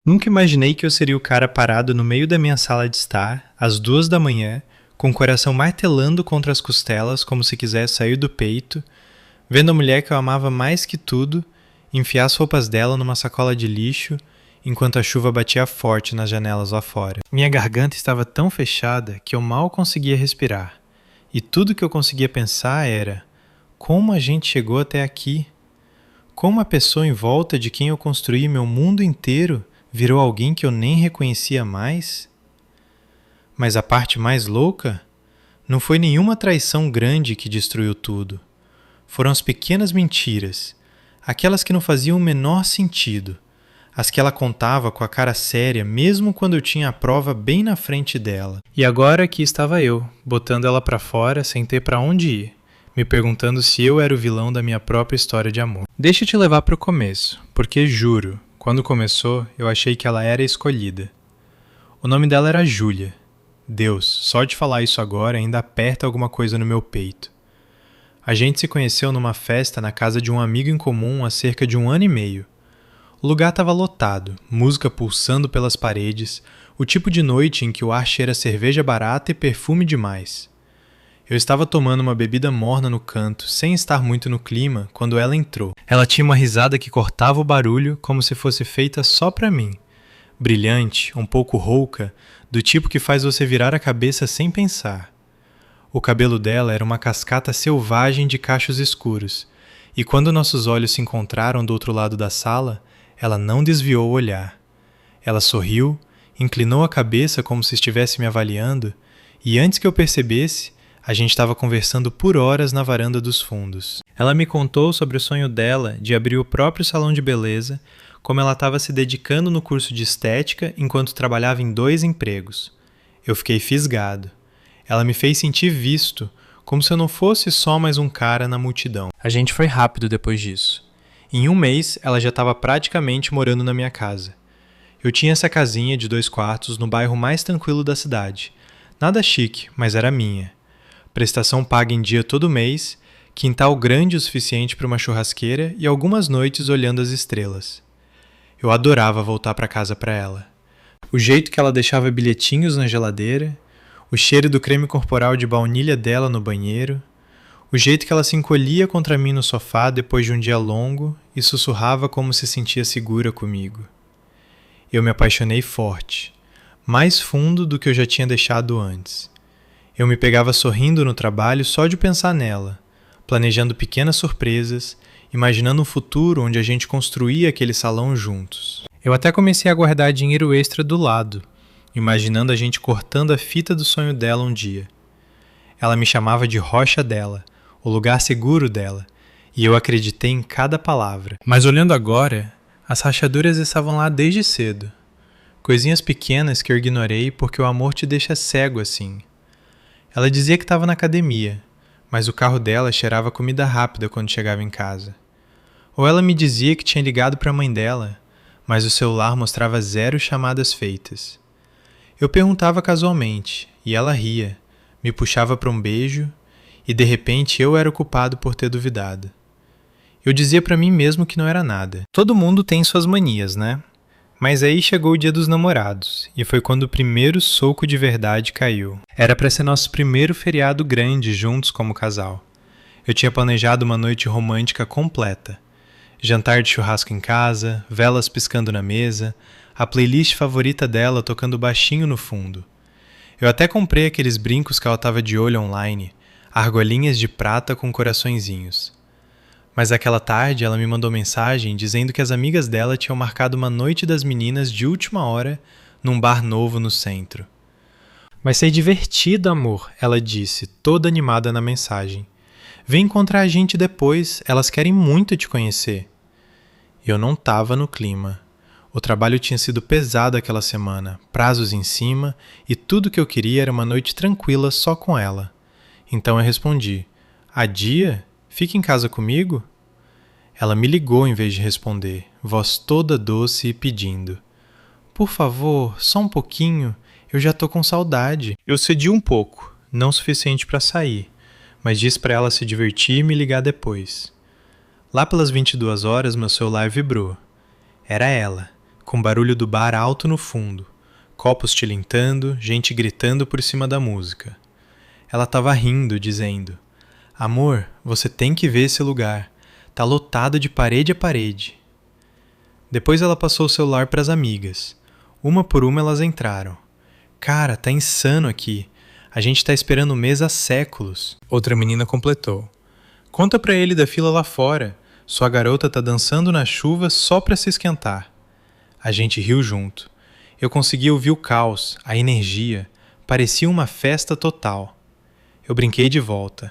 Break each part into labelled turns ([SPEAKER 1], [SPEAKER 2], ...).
[SPEAKER 1] Nunca imaginei que eu seria o cara parado no meio da minha sala de estar, às 2 da manhã, com o coração martelando contra as costelas como se quisesse sair do peito, vendo a mulher que eu amava mais que tudo enfiar as roupas dela numa sacola de lixo enquanto a chuva batia forte nas janelas lá fora. Minha garganta estava tão fechada que eu mal conseguia respirar. E tudo que eu conseguia pensar era: como a gente chegou até aqui? Como a pessoa em volta de quem eu construí meu mundo inteiro virou alguém que eu nem reconhecia mais? Mas a parte mais louca? Não foi nenhuma traição grande que destruiu tudo. Foram as pequenas mentiras, aquelas que não faziam o menor sentido, as que ela contava com a cara séria mesmo quando eu tinha a prova bem na frente dela. E agora aqui estava eu, botando ela pra fora sem ter pra onde ir, me perguntando se eu era o vilão da minha própria história de amor. Deixa eu te levar pro começo, porque juro, quando começou eu achei que ela era a escolhida. O nome dela era Júlia. Deus, só de falar isso agora ainda aperta alguma coisa no meu peito. A gente se conheceu numa festa na casa de um amigo em comum há cerca de 1 ano e meio. O lugar estava lotado, música pulsando pelas paredes, o tipo de noite em que o ar cheira cerveja barata e perfume demais. Eu estava tomando uma bebida morna no canto, sem estar muito no clima, quando ela entrou. Ela tinha uma risada que cortava o barulho como se fosse feita só pra mim. Brilhante, um pouco rouca, do tipo que faz você virar a cabeça sem pensar. O cabelo dela era uma cascata selvagem de cachos escuros, e quando nossos olhos se encontraram do outro lado da sala, ela não desviou o olhar. Ela sorriu, inclinou a cabeça como se estivesse me avaliando, e antes que eu percebesse, a gente estava conversando por horas na varanda dos fundos. Ela me contou sobre o sonho dela de abrir o próprio salão de beleza, como ela estava se dedicando no curso de estética enquanto trabalhava em 2 empregos. Eu fiquei fisgado. Ela me fez sentir visto, como se eu não fosse só mais um cara na multidão. A gente foi rápido depois disso. Em 1 mês, ela já estava praticamente morando na minha casa. Eu tinha essa casinha de 2 quartos no bairro mais tranquilo da cidade. Nada chique, mas era minha. Prestação paga em dia todo mês, quintal grande o suficiente para uma churrasqueira e algumas noites olhando as estrelas. Eu adorava voltar para casa para ela. O jeito que ela deixava bilhetinhos na geladeira, o cheiro do creme corporal de baunilha dela no banheiro, o jeito que ela se encolhia contra mim no sofá depois de um dia longo e sussurrava como se sentia segura comigo. Eu me apaixonei forte, mais fundo do que eu já tinha deixado antes. Eu me pegava sorrindo no trabalho só de pensar nela, planejando pequenas surpresas, imaginando um futuro onde a gente construía aquele salão juntos. Eu até comecei a guardar dinheiro extra do lado, imaginando a gente cortando a fita do sonho dela um dia. Ela me chamava de rocha dela, o lugar seguro dela, e eu acreditei em cada palavra. Mas olhando agora, as rachaduras estavam lá desde cedo. Coisinhas pequenas que eu ignorei porque o amor te deixa cego assim. Ela dizia que estava na academia, mas o carro dela cheirava comida rápida quando chegava em casa. Ou ela me dizia que tinha ligado para a mãe dela, mas o celular mostrava 0 chamadas feitas. Eu perguntava casualmente, e ela ria, me puxava para um beijo, e de repente eu era o culpado por ter duvidado. Eu dizia para mim mesmo que não era nada. Todo mundo tem suas manias, né? Mas aí chegou o dia dos namorados, e foi quando o primeiro soco de verdade caiu. Era para ser nosso primeiro feriado grande juntos como casal. Eu tinha planejado uma noite romântica completa. Jantar de churrasco em casa, velas piscando na mesa, a playlist favorita dela tocando baixinho no fundo. Eu até comprei aqueles brincos que ela estava de olho online, argolinhas de prata com coraçõezinhos. Mas aquela tarde ela me mandou mensagem dizendo que as amigas dela tinham marcado uma noite das meninas de última hora num bar novo no centro. Vai ser divertido, amor, ela disse, toda animada na mensagem. Vem encontrar a gente depois, elas querem muito te conhecer. Eu não estava no clima. O trabalho tinha sido pesado aquela semana, prazos em cima, e tudo que eu queria era uma noite tranquila só com ela. Então eu respondi, "A dia? Fica em casa comigo?" Ela me ligou em vez de responder, voz toda doce e pedindo, "Por favor, só um pouquinho, eu já tô com saudade." Eu cedi um pouco, não o suficiente para sair, mas disse para ela se divertir e me ligar depois. Lá pelas 22 horas meu celular vibrou. Era ela, com barulho do bar alto no fundo, copos tilintando, gente gritando por cima da música. Ela estava rindo, dizendo: "Amor, você tem que ver esse lugar. Tá lotado de parede a parede." Depois ela passou o celular para as amigas. Uma por uma elas entraram. "Cara, tá insano aqui. A gente tá esperando o mês há séculos." Outra menina completou: "Conta pra ele da fila lá fora. Sua garota tá dançando na chuva só pra se esquentar." A gente riu junto. Eu conseguia ouvir o caos, a energia. Parecia uma festa total. Eu brinquei de volta.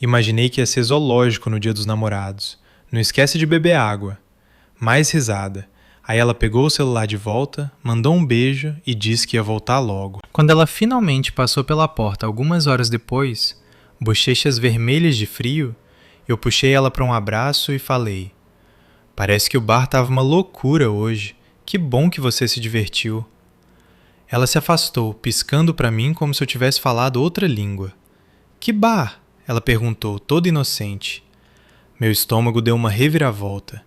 [SPEAKER 1] Imaginei que ia ser zoológico no Dia dos Namorados. Não esquece de beber água. Mais risada. Aí ela pegou o celular de volta, mandou um beijo e disse que ia voltar logo. Quando ela finalmente passou pela porta algumas horas depois, bochechas vermelhas de frio, eu puxei ela para um abraço e falei: "Parece que o bar tava uma loucura hoje. Que bom que você se divertiu." Ela se afastou, piscando para mim como se eu tivesse falado outra língua. "Que bar?" ela perguntou, toda inocente. Meu estômago deu uma reviravolta.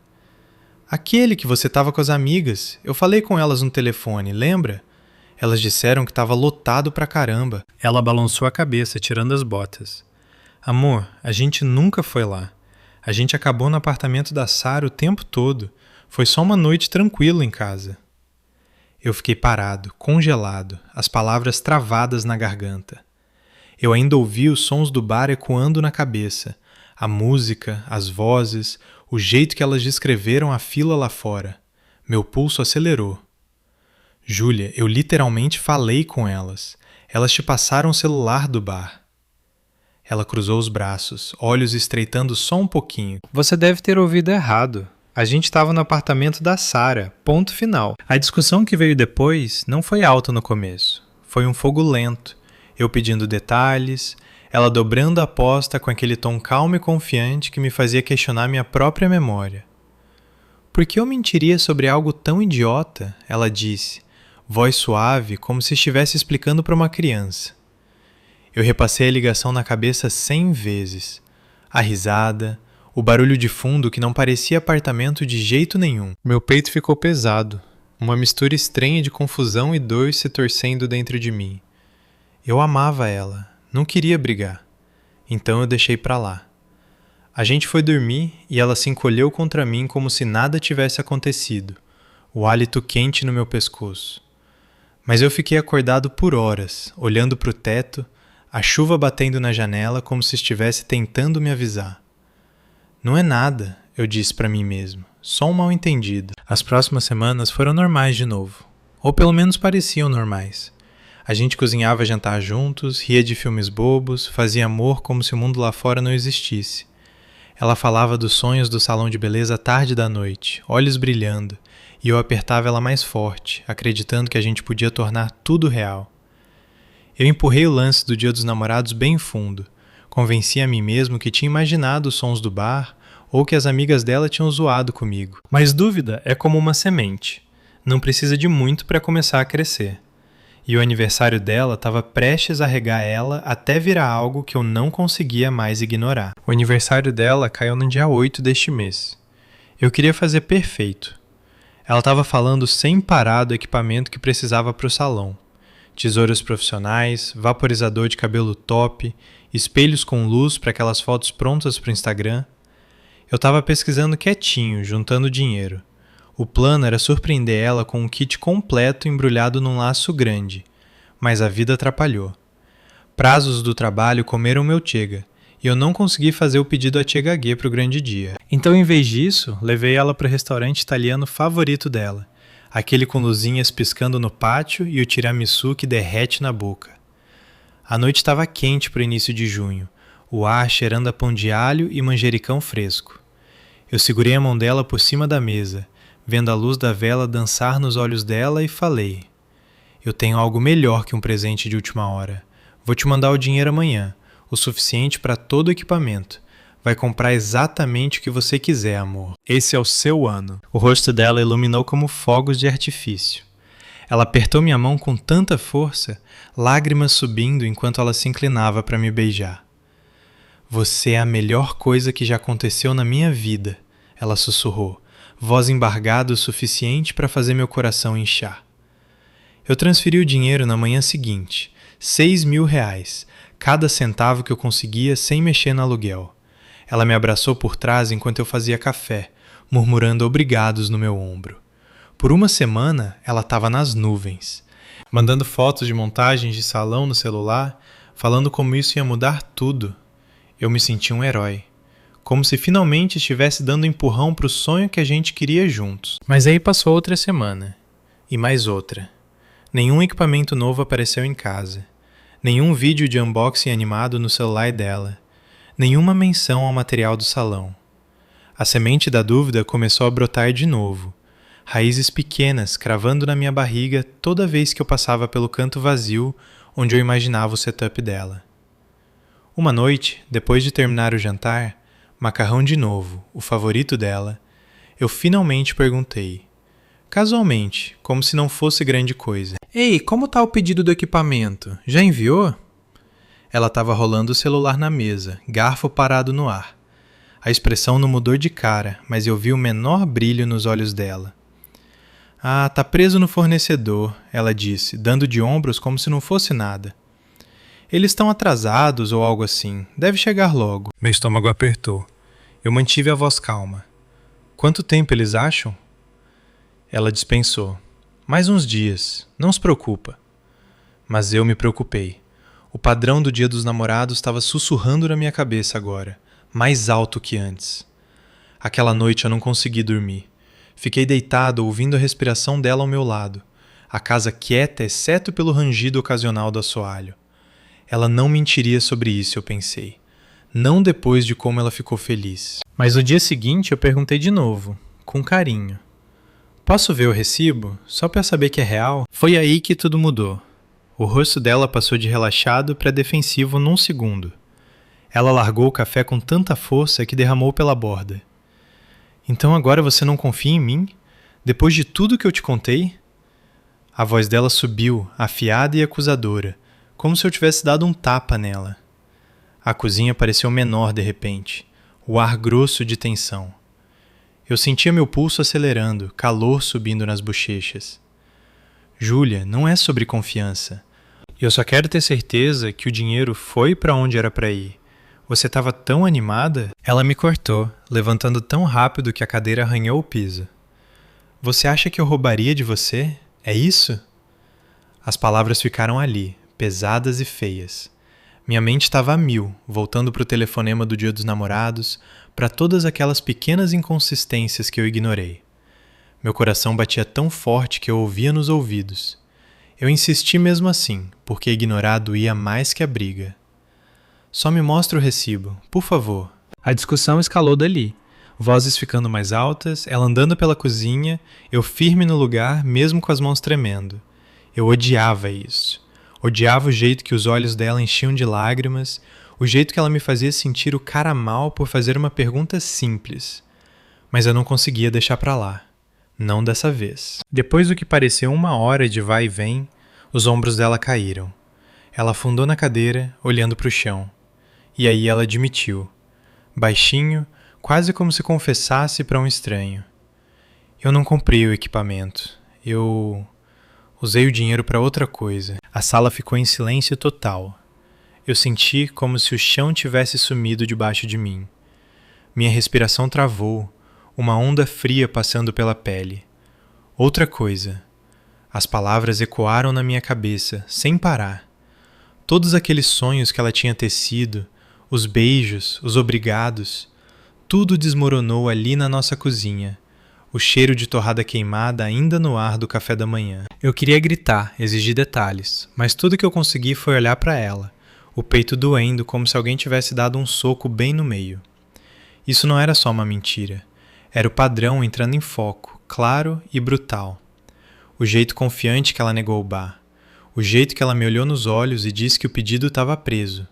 [SPEAKER 1] "Aquele que você estava com as amigas. Eu falei com elas no telefone, lembra? Elas disseram que estava lotado pra caramba." Ela balançou a cabeça, tirando as botas. "Amor, a gente nunca foi lá. A gente acabou no apartamento da Sara o tempo todo. Foi só uma noite tranquila em casa." Eu fiquei parado, congelado, as palavras travadas na garganta. Eu ainda ouvia os sons do bar ecoando na cabeça, a música, as vozes, o jeito que elas descreveram a fila lá fora. Meu pulso acelerou. "Júlia, eu literalmente falei com elas. Elas te passaram o celular do bar." Ela cruzou os braços, olhos estreitando só um pouquinho. "Você deve ter ouvido errado. A gente estava no apartamento da Sara, ponto final." A discussão que veio depois não foi alta no começo. Foi um fogo lento, eu pedindo detalhes, ela dobrando a aposta com aquele tom calmo e confiante que me fazia questionar minha própria memória. "Por que eu mentiria sobre algo tão idiota?" ela disse, voz suave, como se estivesse explicando para uma criança. Eu repassei a ligação na cabeça 100 vezes. A risada, o barulho de fundo que não parecia apartamento de jeito nenhum. Meu peito ficou pesado, uma mistura estranha de confusão e dor se torcendo dentro de mim. Eu amava ela, não queria brigar. Então eu deixei pra lá. A gente foi dormir e ela se encolheu contra mim como se nada tivesse acontecido, o hálito quente no meu pescoço. Mas eu fiquei acordado por horas, olhando pro teto, a chuva batendo na janela como se estivesse tentando me avisar. "Não é nada", eu disse pra mim mesmo, "só um mal-entendido." As próximas semanas foram normais de novo, ou pelo menos pareciam normais. A gente cozinhava jantar juntos, ria de filmes bobos, fazia amor como se o mundo lá fora não existisse. Ela falava dos sonhos do salão de beleza à tarde da noite, olhos brilhando, e eu apertava ela mais forte, acreditando que a gente podia tornar tudo real. Eu empurrei o lance do Dia dos Namorados bem fundo, convenci a mim mesmo que tinha imaginado os sons do bar ou que as amigas dela tinham zoado comigo. Mas dúvida é como uma semente, não precisa de muito para começar a crescer. E o aniversário dela estava prestes a regar ela até virar algo que eu não conseguia mais ignorar. O aniversário dela caiu no dia 8 deste mês. Eu queria fazer perfeito. Ela estava falando sem parar do equipamento que precisava para o salão. Tesouras profissionais, vaporizador de cabelo top, espelhos com luz para aquelas fotos prontas para o Instagram. Eu estava pesquisando quietinho, juntando dinheiro. O plano era surpreender ela com um kit completo embrulhado num laço grande, mas a vida atrapalhou. Prazos do trabalho comeram meu chega, e eu não consegui fazer o pedido a Chegagê para o grande dia. Então, em vez disso, levei ela para o restaurante italiano favorito dela, aquele com luzinhas piscando no pátio e o tiramisu que derrete na boca. A noite estava quente para o início de junho, o ar cheirando a pão de alho e manjericão fresco. Eu segurei a mão dela por cima da mesa, vendo a luz da vela dançar nos olhos dela e falei: "Eu tenho algo melhor que um presente de última hora. Vou te mandar o dinheiro amanhã, o suficiente para todo o equipamento. Vai comprar exatamente o que você quiser, amor. Esse é o seu ano." O rosto dela iluminou como fogos de artifício. Ela apertou minha mão com tanta força, lágrimas subindo enquanto ela se inclinava para me beijar. "Você é a melhor coisa que já aconteceu na minha vida", ela sussurrou, voz embargada o suficiente para fazer meu coração inchar. Eu transferi o dinheiro na manhã seguinte, R$ 6.000, cada centavo que eu conseguia sem mexer no aluguel. Ela me abraçou por trás enquanto eu fazia café, murmurando obrigados no meu ombro. Por uma semana, ela estava nas nuvens, mandando fotos de montagens de salão no celular, falando como isso ia mudar tudo. Eu me senti um herói, como se finalmente estivesse dando empurrão para o sonho que a gente queria juntos. Mas aí passou outra semana, e mais outra. Nenhum equipamento novo apareceu em casa, nenhum vídeo de unboxing animado no celular dela, nenhuma menção ao material do salão. A semente da dúvida começou a brotar de novo, raízes pequenas cravando na minha barriga toda vez que eu passava pelo canto vazio onde eu imaginava o setup dela. Uma noite, depois de terminar o jantar, macarrão de novo, o favorito dela, eu finalmente perguntei, casualmente, como se não fosse grande coisa. Ei, como tá o pedido do equipamento? Já enviou? Ela estava rolando o celular na mesa, garfo parado no ar. A expressão não mudou de cara, mas eu vi o menor brilho nos olhos dela. Ah, tá preso no fornecedor, ela disse, dando de ombros como se não fosse nada. Eles estão atrasados ou algo assim, deve chegar logo. Meu estômago apertou. Eu mantive a voz calma. Quanto tempo eles acham? Ela dispensou. Mais uns dias, não se preocupa. Mas eu me preocupei. O padrão do Dia dos Namorados estava sussurrando na minha cabeça agora, mais alto que antes. Aquela noite eu não consegui dormir. Fiquei deitado ouvindo a respiração dela ao meu lado, a casa quieta exceto pelo rangido ocasional do assoalho. Ela não mentiria sobre isso, eu pensei. Não depois de como ela ficou feliz. Mas no dia seguinte eu perguntei de novo, com carinho. Posso ver o recibo, só para saber que é real? Foi aí que tudo mudou. O rosto dela passou de relaxado para defensivo num segundo. Ela largou o café com tanta força que derramou pela borda. Então agora você não confia em mim? Depois de tudo que eu te contei? A voz dela subiu, afiada e acusadora, como se eu tivesse dado um tapa nela. A cozinha pareceu menor de repente, o ar grosso de tensão. Eu sentia meu pulso acelerando, calor subindo nas bochechas. Júlia, não é sobre confiança. Eu só quero ter certeza que o dinheiro foi para onde era para ir. Você estava tão animada? Ela me cortou, levantando tão rápido que a cadeira arranhou o piso. Você acha que eu roubaria de você? É isso? As palavras ficaram ali, pesadas e feias. Minha mente estava a mil, voltando para o telefonema do Dia dos Namorados, para todas aquelas pequenas inconsistências que eu ignorei. Meu coração batia tão forte que eu ouvia nos ouvidos. Eu insisti mesmo assim, porque ignorar doía mais que a briga. Só me mostra o recibo, por favor. A discussão escalou dali. Vozes ficando mais altas, ela andando pela cozinha, eu firme no lugar, mesmo com as mãos tremendo. Eu odiava isso. Odiava o jeito que os olhos dela enchiam de lágrimas, o jeito que ela me fazia sentir o cara mal por fazer uma pergunta simples. Mas eu não conseguia deixar pra lá. Não dessa vez. Depois do que pareceu 1 hora de vai e vem, os ombros dela caíram. Ela afundou na cadeira, olhando pro chão. E aí ela admitiu. Baixinho, quase como se confessasse para um estranho. Eu não comprei o equipamento. Eu usei o dinheiro para outra coisa. A sala ficou em silêncio total. Eu senti como se o chão tivesse sumido debaixo de mim. Minha respiração travou, uma onda fria passando pela pele. Outra coisa. As palavras ecoaram na minha cabeça, sem parar. Todos aqueles sonhos que ela tinha tecido, os beijos, os obrigados, tudo desmoronou ali na nossa cozinha. O cheiro de torrada queimada ainda no ar do café da manhã. Eu queria gritar, exigir detalhes, mas tudo que eu consegui foi olhar para ela, o peito doendo como se alguém tivesse dado um soco bem no meio. Isso não era só uma mentira. Era o padrão entrando em foco, claro e brutal. O jeito confiante que ela negou o bar. O jeito que ela me olhou nos olhos e disse que o pedido estava preso.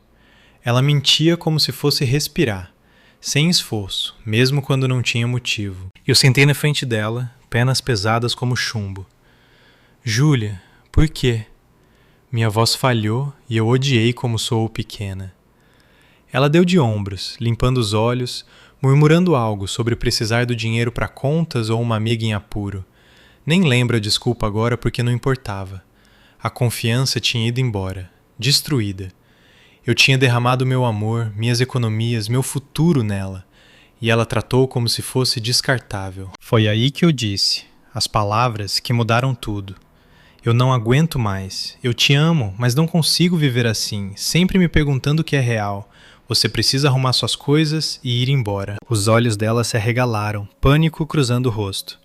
[SPEAKER 1] Ela mentia como se fosse respirar, sem esforço, mesmo quando não tinha motivo. Eu sentei na frente dela, pernas pesadas como chumbo. Júlia, por quê? Minha voz falhou e eu odiei como sou pequena. Ela deu de ombros, limpando os olhos, murmurando algo sobre precisar do dinheiro para contas ou uma amiga em apuro. Nem lembro a desculpa agora porque não importava. A confiança tinha ido embora, destruída. Eu tinha derramado meu amor, minhas economias, meu futuro nela, e ela tratou como se fosse descartável. Foi aí que eu disse, as palavras que mudaram tudo. Eu não aguento mais. Eu te amo, mas não consigo viver assim, sempre me perguntando o que é real. Você precisa arrumar suas coisas e ir embora. Os olhos dela se arregalaram, pânico cruzando o rosto.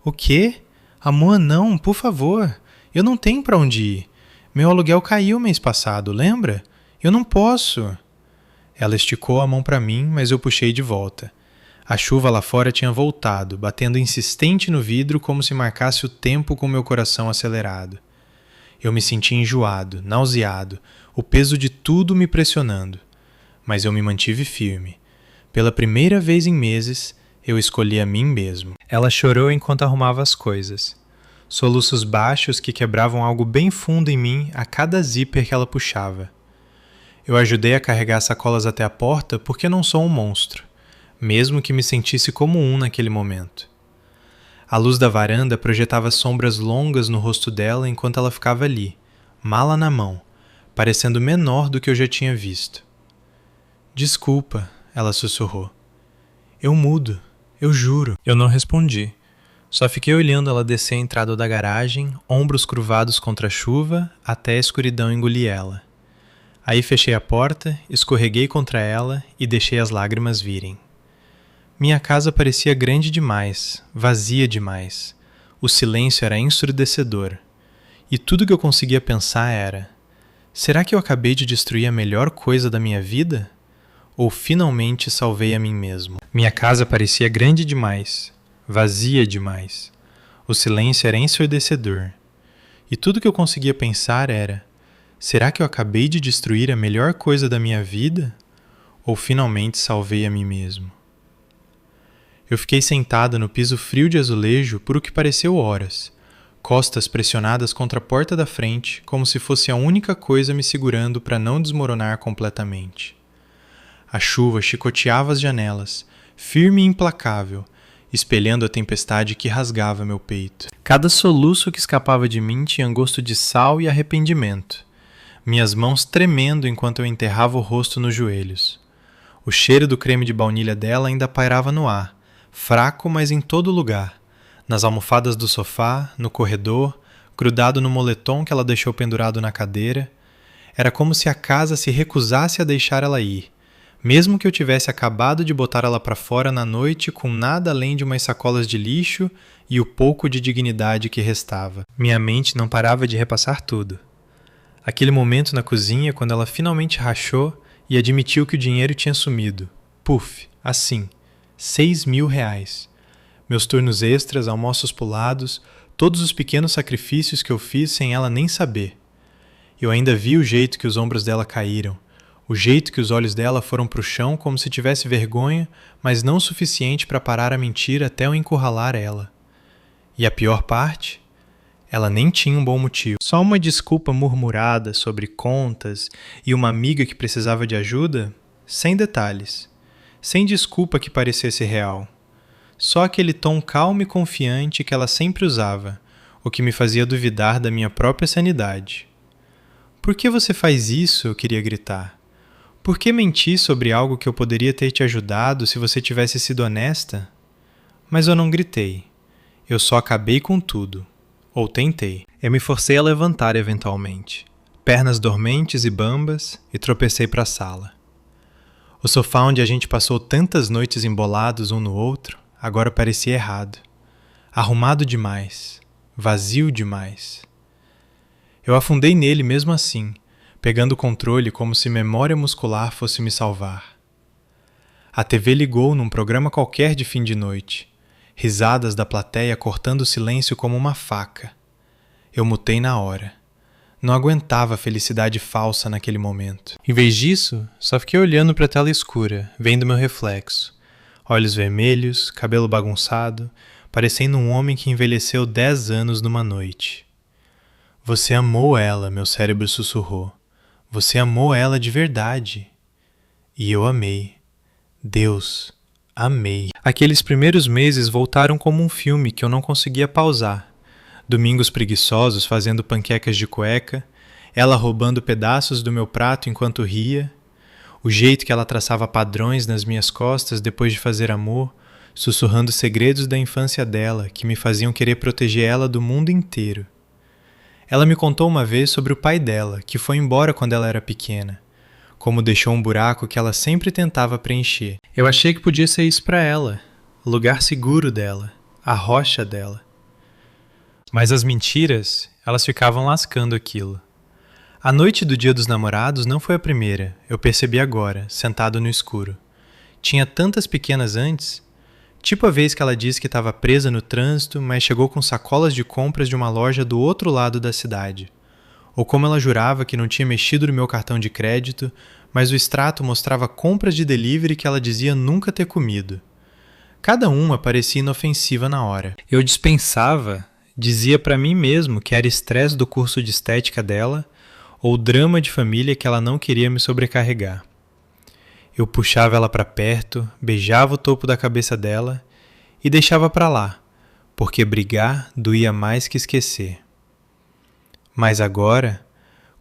[SPEAKER 1] O quê? Amor, não, por favor. Eu não tenho para onde ir. Meu aluguel caiu mês passado, lembra? Eu não posso. Ela esticou a mão para mim, mas eu puxei de volta. A chuva lá fora tinha voltado, batendo insistente no vidro como se marcasse o tempo com meu coração acelerado. Eu me senti enjoado, nauseado, o peso de tudo me pressionando. Mas eu me mantive firme. Pela primeira vez em meses, eu escolhi a mim mesmo. Ela chorou enquanto arrumava as coisas. Soluços baixos que quebravam algo bem fundo em mim a cada zíper que ela puxava. Eu ajudei a carregar as sacolas até a porta porque não sou um monstro, mesmo que me sentisse como um naquele momento. A luz da varanda projetava sombras longas no rosto dela enquanto ela ficava ali, mala na mão, parecendo menor do que eu já tinha visto. Desculpa, ela sussurrou. Eu mudo, eu juro. Eu não respondi. Só fiquei olhando ela descer a entrada da garagem, ombros curvados contra a chuva, até a escuridão engolir ela. Aí fechei a porta, escorreguei contra ela e deixei as lágrimas virem. Minha casa parecia grande demais, vazia demais. O silêncio era ensurdecedor. E tudo que eu conseguia pensar era: será que eu acabei de destruir a melhor coisa da minha vida? Ou finalmente salvei a mim mesmo? Minha casa parecia grande demais, vazia demais. O silêncio era ensurdecedor. E tudo que eu conseguia pensar era: será que eu acabei de destruir a melhor coisa da minha vida? Ou finalmente salvei a mim mesmo? Eu fiquei sentada no piso frio de azulejo por o que pareceu horas, costas pressionadas contra a porta da frente, como se fosse a única coisa me segurando para não desmoronar completamente. A chuva chicoteava as janelas, firme e implacável, espelhando a tempestade que rasgava meu peito. Cada soluço que escapava de mim tinha gosto de sal e arrependimento. Minhas mãos tremendo enquanto eu enterrava o rosto nos joelhos. O cheiro do creme de baunilha dela ainda pairava no ar, fraco, mas em todo lugar. Nas almofadas do sofá, no corredor, grudado no moletom que ela deixou pendurado na cadeira. Era como se a casa se recusasse a deixar ela ir, mesmo que eu tivesse acabado de botar ela para fora na noite com nada além de umas sacolas de lixo e o pouco de dignidade que restava. Minha mente não parava de repassar tudo. Aquele momento na cozinha quando ela finalmente rachou e admitiu que o dinheiro tinha sumido. Puf, assim, 6.000 reais. Meus turnos extras, almoços pulados, todos os pequenos sacrifícios que eu fiz sem ela nem saber. Eu ainda vi o jeito que os ombros dela caíram, o jeito que os olhos dela foram para o chão como se tivesse vergonha, mas não o suficiente para parar a mentira até eu encurralar ela. E a pior parte? Ela nem tinha um bom motivo. Só uma desculpa murmurada sobre contas e uma amiga que precisava de ajuda, sem detalhes. Sem desculpa que parecesse real. Só aquele tom calmo e confiante que ela sempre usava, o que me fazia duvidar da minha própria sanidade. Por que você faz isso? Eu queria gritar. Por que mentir sobre algo que eu poderia ter te ajudado se você tivesse sido honesta? Mas eu não gritei. Eu só acabei com tudo. Ou tentei. Eu me forcei a levantar eventualmente, pernas dormentes e bambas, e tropecei para a sala. O sofá onde a gente passou tantas noites embolados um no outro, agora parecia errado. Arrumado demais. Vazio demais. Eu afundei nele mesmo assim, pegando o controle como se memória muscular fosse me salvar. A TV ligou num programa qualquer de fim de noite. Risadas da plateia cortando o silêncio como uma faca. Eu mutei na hora. Não aguentava a felicidade falsa naquele momento. Em vez disso, só fiquei olhando para a tela escura, vendo meu reflexo. Olhos vermelhos, cabelo bagunçado, parecendo um homem que envelheceu 10 anos numa noite. Você amou ela, meu cérebro sussurrou. Você amou ela de verdade. E eu amei. Deus, Amei. Aqueles primeiros meses voltaram como um filme que eu não conseguia pausar. Domingos preguiçosos fazendo panquecas de cueca, ela roubando pedaços do meu prato enquanto ria, o jeito que ela traçava padrões nas minhas costas depois de fazer amor, sussurrando segredos da infância dela que me faziam querer proteger ela do mundo inteiro. Ela me contou uma vez sobre o pai dela, que foi embora quando ela era pequena, como deixou um buraco que ela sempre tentava preencher. Eu achei que podia ser isso para ela, o lugar seguro dela, a rocha dela. Mas as mentiras, elas ficavam lascando aquilo. A noite do Dia dos Namorados não foi a primeira, eu percebi agora, sentado no escuro. Tinha tantas pequenas antes, tipo a vez que ela disse que estava presa no trânsito, mas chegou com sacolas de compras de uma loja do outro lado da cidade. Ou como ela jurava que não tinha mexido no meu cartão de crédito, mas o extrato mostrava compras de delivery que ela dizia nunca ter comido. Cada uma parecia inofensiva na hora. Eu dispensava, dizia para mim mesmo que era estresse do curso de estética dela ou drama de família que ela não queria me sobrecarregar. Eu puxava ela para perto, beijava o topo da cabeça dela e deixava para lá, porque brigar doía mais que esquecer. Mas agora,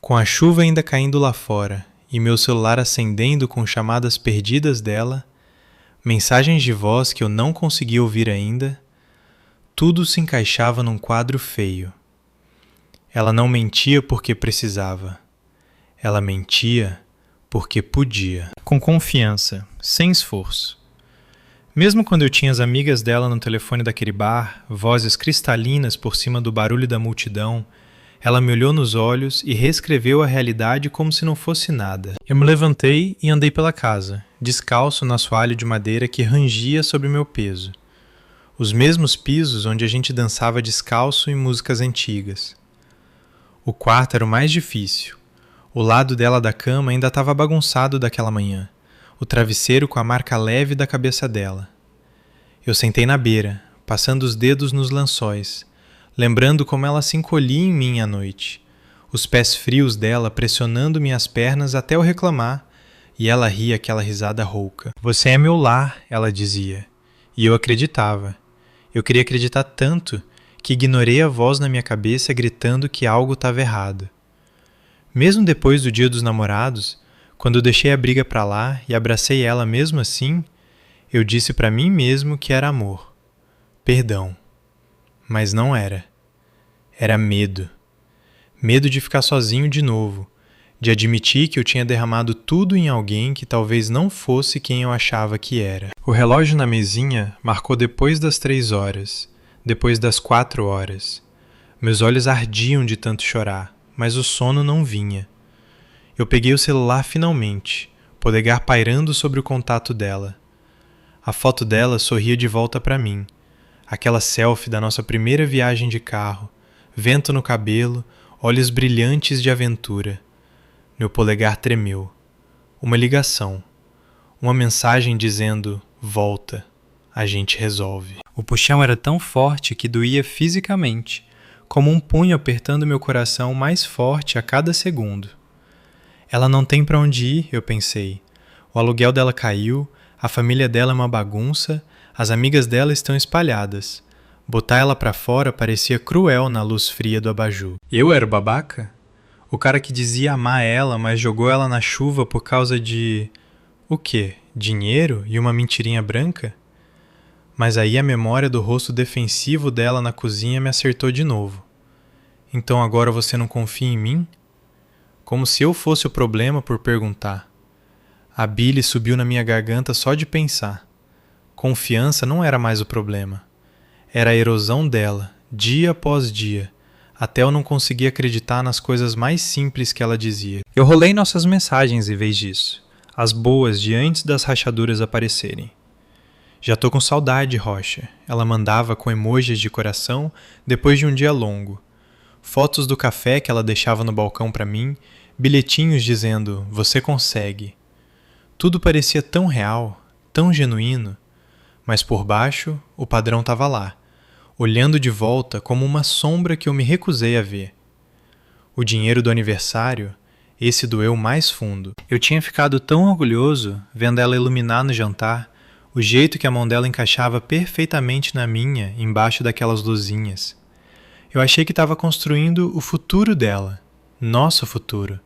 [SPEAKER 1] com a chuva ainda caindo lá fora e meu celular acendendo com chamadas perdidas dela, mensagens de voz que eu não conseguia ouvir ainda, tudo se encaixava num quadro feio. Ela não mentia porque precisava. Ela mentia porque podia. Com confiança, sem esforço. Mesmo quando eu tinha as amigas dela no telefone daquele bar, vozes cristalinas por cima do barulho da multidão, ela me olhou nos olhos e reescreveu a realidade como se não fosse nada. Eu me levantei e andei pela casa, descalço no assoalho de madeira que rangia sobre meu peso. Os mesmos pisos onde a gente dançava descalço em músicas antigas. O quarto era o mais difícil. O lado dela da cama ainda estava bagunçado daquela manhã, o travesseiro com a marca leve da cabeça dela. Eu sentei na beira, passando os dedos nos lençóis, lembrando como ela se encolhia em mim à noite, os pés frios dela pressionando minhas pernas até eu reclamar, e ela ria aquela risada rouca. Você é meu lar, ela dizia, e eu acreditava. Eu queria acreditar tanto que ignorei a voz na minha cabeça gritando que algo estava errado. Mesmo depois do Dia dos Namorados, quando eu deixei a briga pra lá e abracei ela mesmo assim, eu disse pra mim mesmo que era amor, perdão. Mas não era. Era medo. Medo de ficar sozinho de novo, de admitir que eu tinha derramado tudo em alguém que talvez não fosse quem eu achava que era. O relógio na mesinha marcou depois das 3 horas, depois das 4 horas. Meus olhos ardiam de tanto chorar, mas o sono não vinha. Eu peguei o celular finalmente, polegar pairando sobre o contato dela. A foto dela sorria de volta para mim. Aquela selfie da nossa primeira viagem de carro, vento no cabelo, olhos brilhantes de aventura. Meu polegar tremeu. Uma ligação. Uma mensagem dizendo, volta, a gente resolve. O puxão era tão forte que doía fisicamente, como um punho apertando meu coração mais forte a cada segundo. Ela não tem para onde ir, eu pensei. O aluguel dela caiu, a família dela é uma bagunça, as amigas dela estão espalhadas. Botar ela para fora parecia cruel na luz fria do abajur. Eu era o babaca? O cara que dizia amar ela, mas jogou ela na chuva por causa de... o quê? Dinheiro e uma mentirinha branca? Mas aí a memória do rosto defensivo dela na cozinha me acertou de novo. Então agora você não confia em mim? Como se eu fosse o problema por perguntar. A bile subiu na minha garganta só de pensar. Confiança não era mais o problema. Era a erosão dela, dia após dia, até eu não conseguir acreditar nas coisas mais simples que ela dizia. Eu rolei nossas mensagens em vez disso, as boas de antes das rachaduras aparecerem. Já tô com saudade, Rocha. Ela mandava com emojis de coração depois de um dia longo. Fotos do café que ela deixava no balcão para mim, bilhetinhos dizendo, você consegue. Tudo parecia tão real, tão genuíno, mas por baixo o padrão estava lá, olhando de volta como uma sombra que eu me recusei a ver. O dinheiro do aniversário, esse doeu mais fundo. Eu tinha ficado tão orgulhoso vendo ela iluminar no jantar, o jeito que a mão dela encaixava perfeitamente na minha, embaixo daquelas luzinhas. Eu achei que estava construindo o futuro dela, nosso futuro.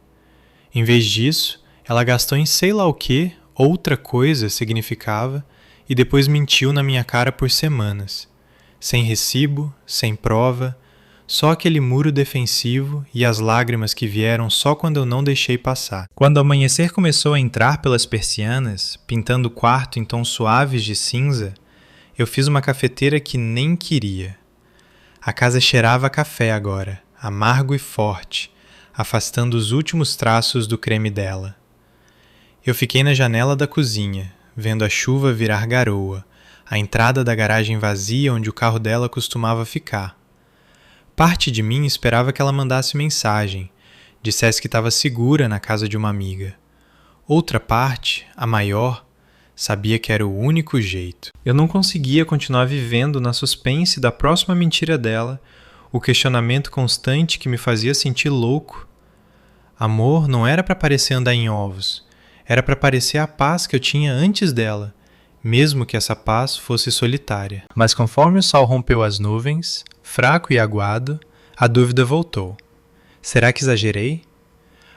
[SPEAKER 1] Em vez disso, ela gastou em sei lá o que, outra coisa significava, e depois mentiu na minha cara por semanas. Sem recibo, sem prova, só aquele muro defensivo e as lágrimas que vieram só quando eu não deixei passar. Quando o amanhecer começou a entrar pelas persianas, pintando o quarto em tons suaves de cinza, eu fiz uma cafeteira que nem queria. A casa cheirava a café agora, amargo e forte, afastando os últimos traços do creme dela. Eu fiquei na janela da cozinha, vendo a chuva virar garoa, a entrada da garagem vazia onde o carro dela costumava ficar. Parte de mim esperava que ela mandasse mensagem, dissesse que estava segura na casa de uma amiga. Outra parte, a maior, sabia que era o único jeito. Eu não conseguia continuar vivendo na suspense da próxima mentira dela, o questionamento constante que me fazia sentir louco. Amor não era para parecer andar em ovos, era para parecer a paz que eu tinha antes dela, mesmo que essa paz fosse solitária. Mas conforme o sol rompeu as nuvens, fraco e aguado, a dúvida voltou. Será que exagerei?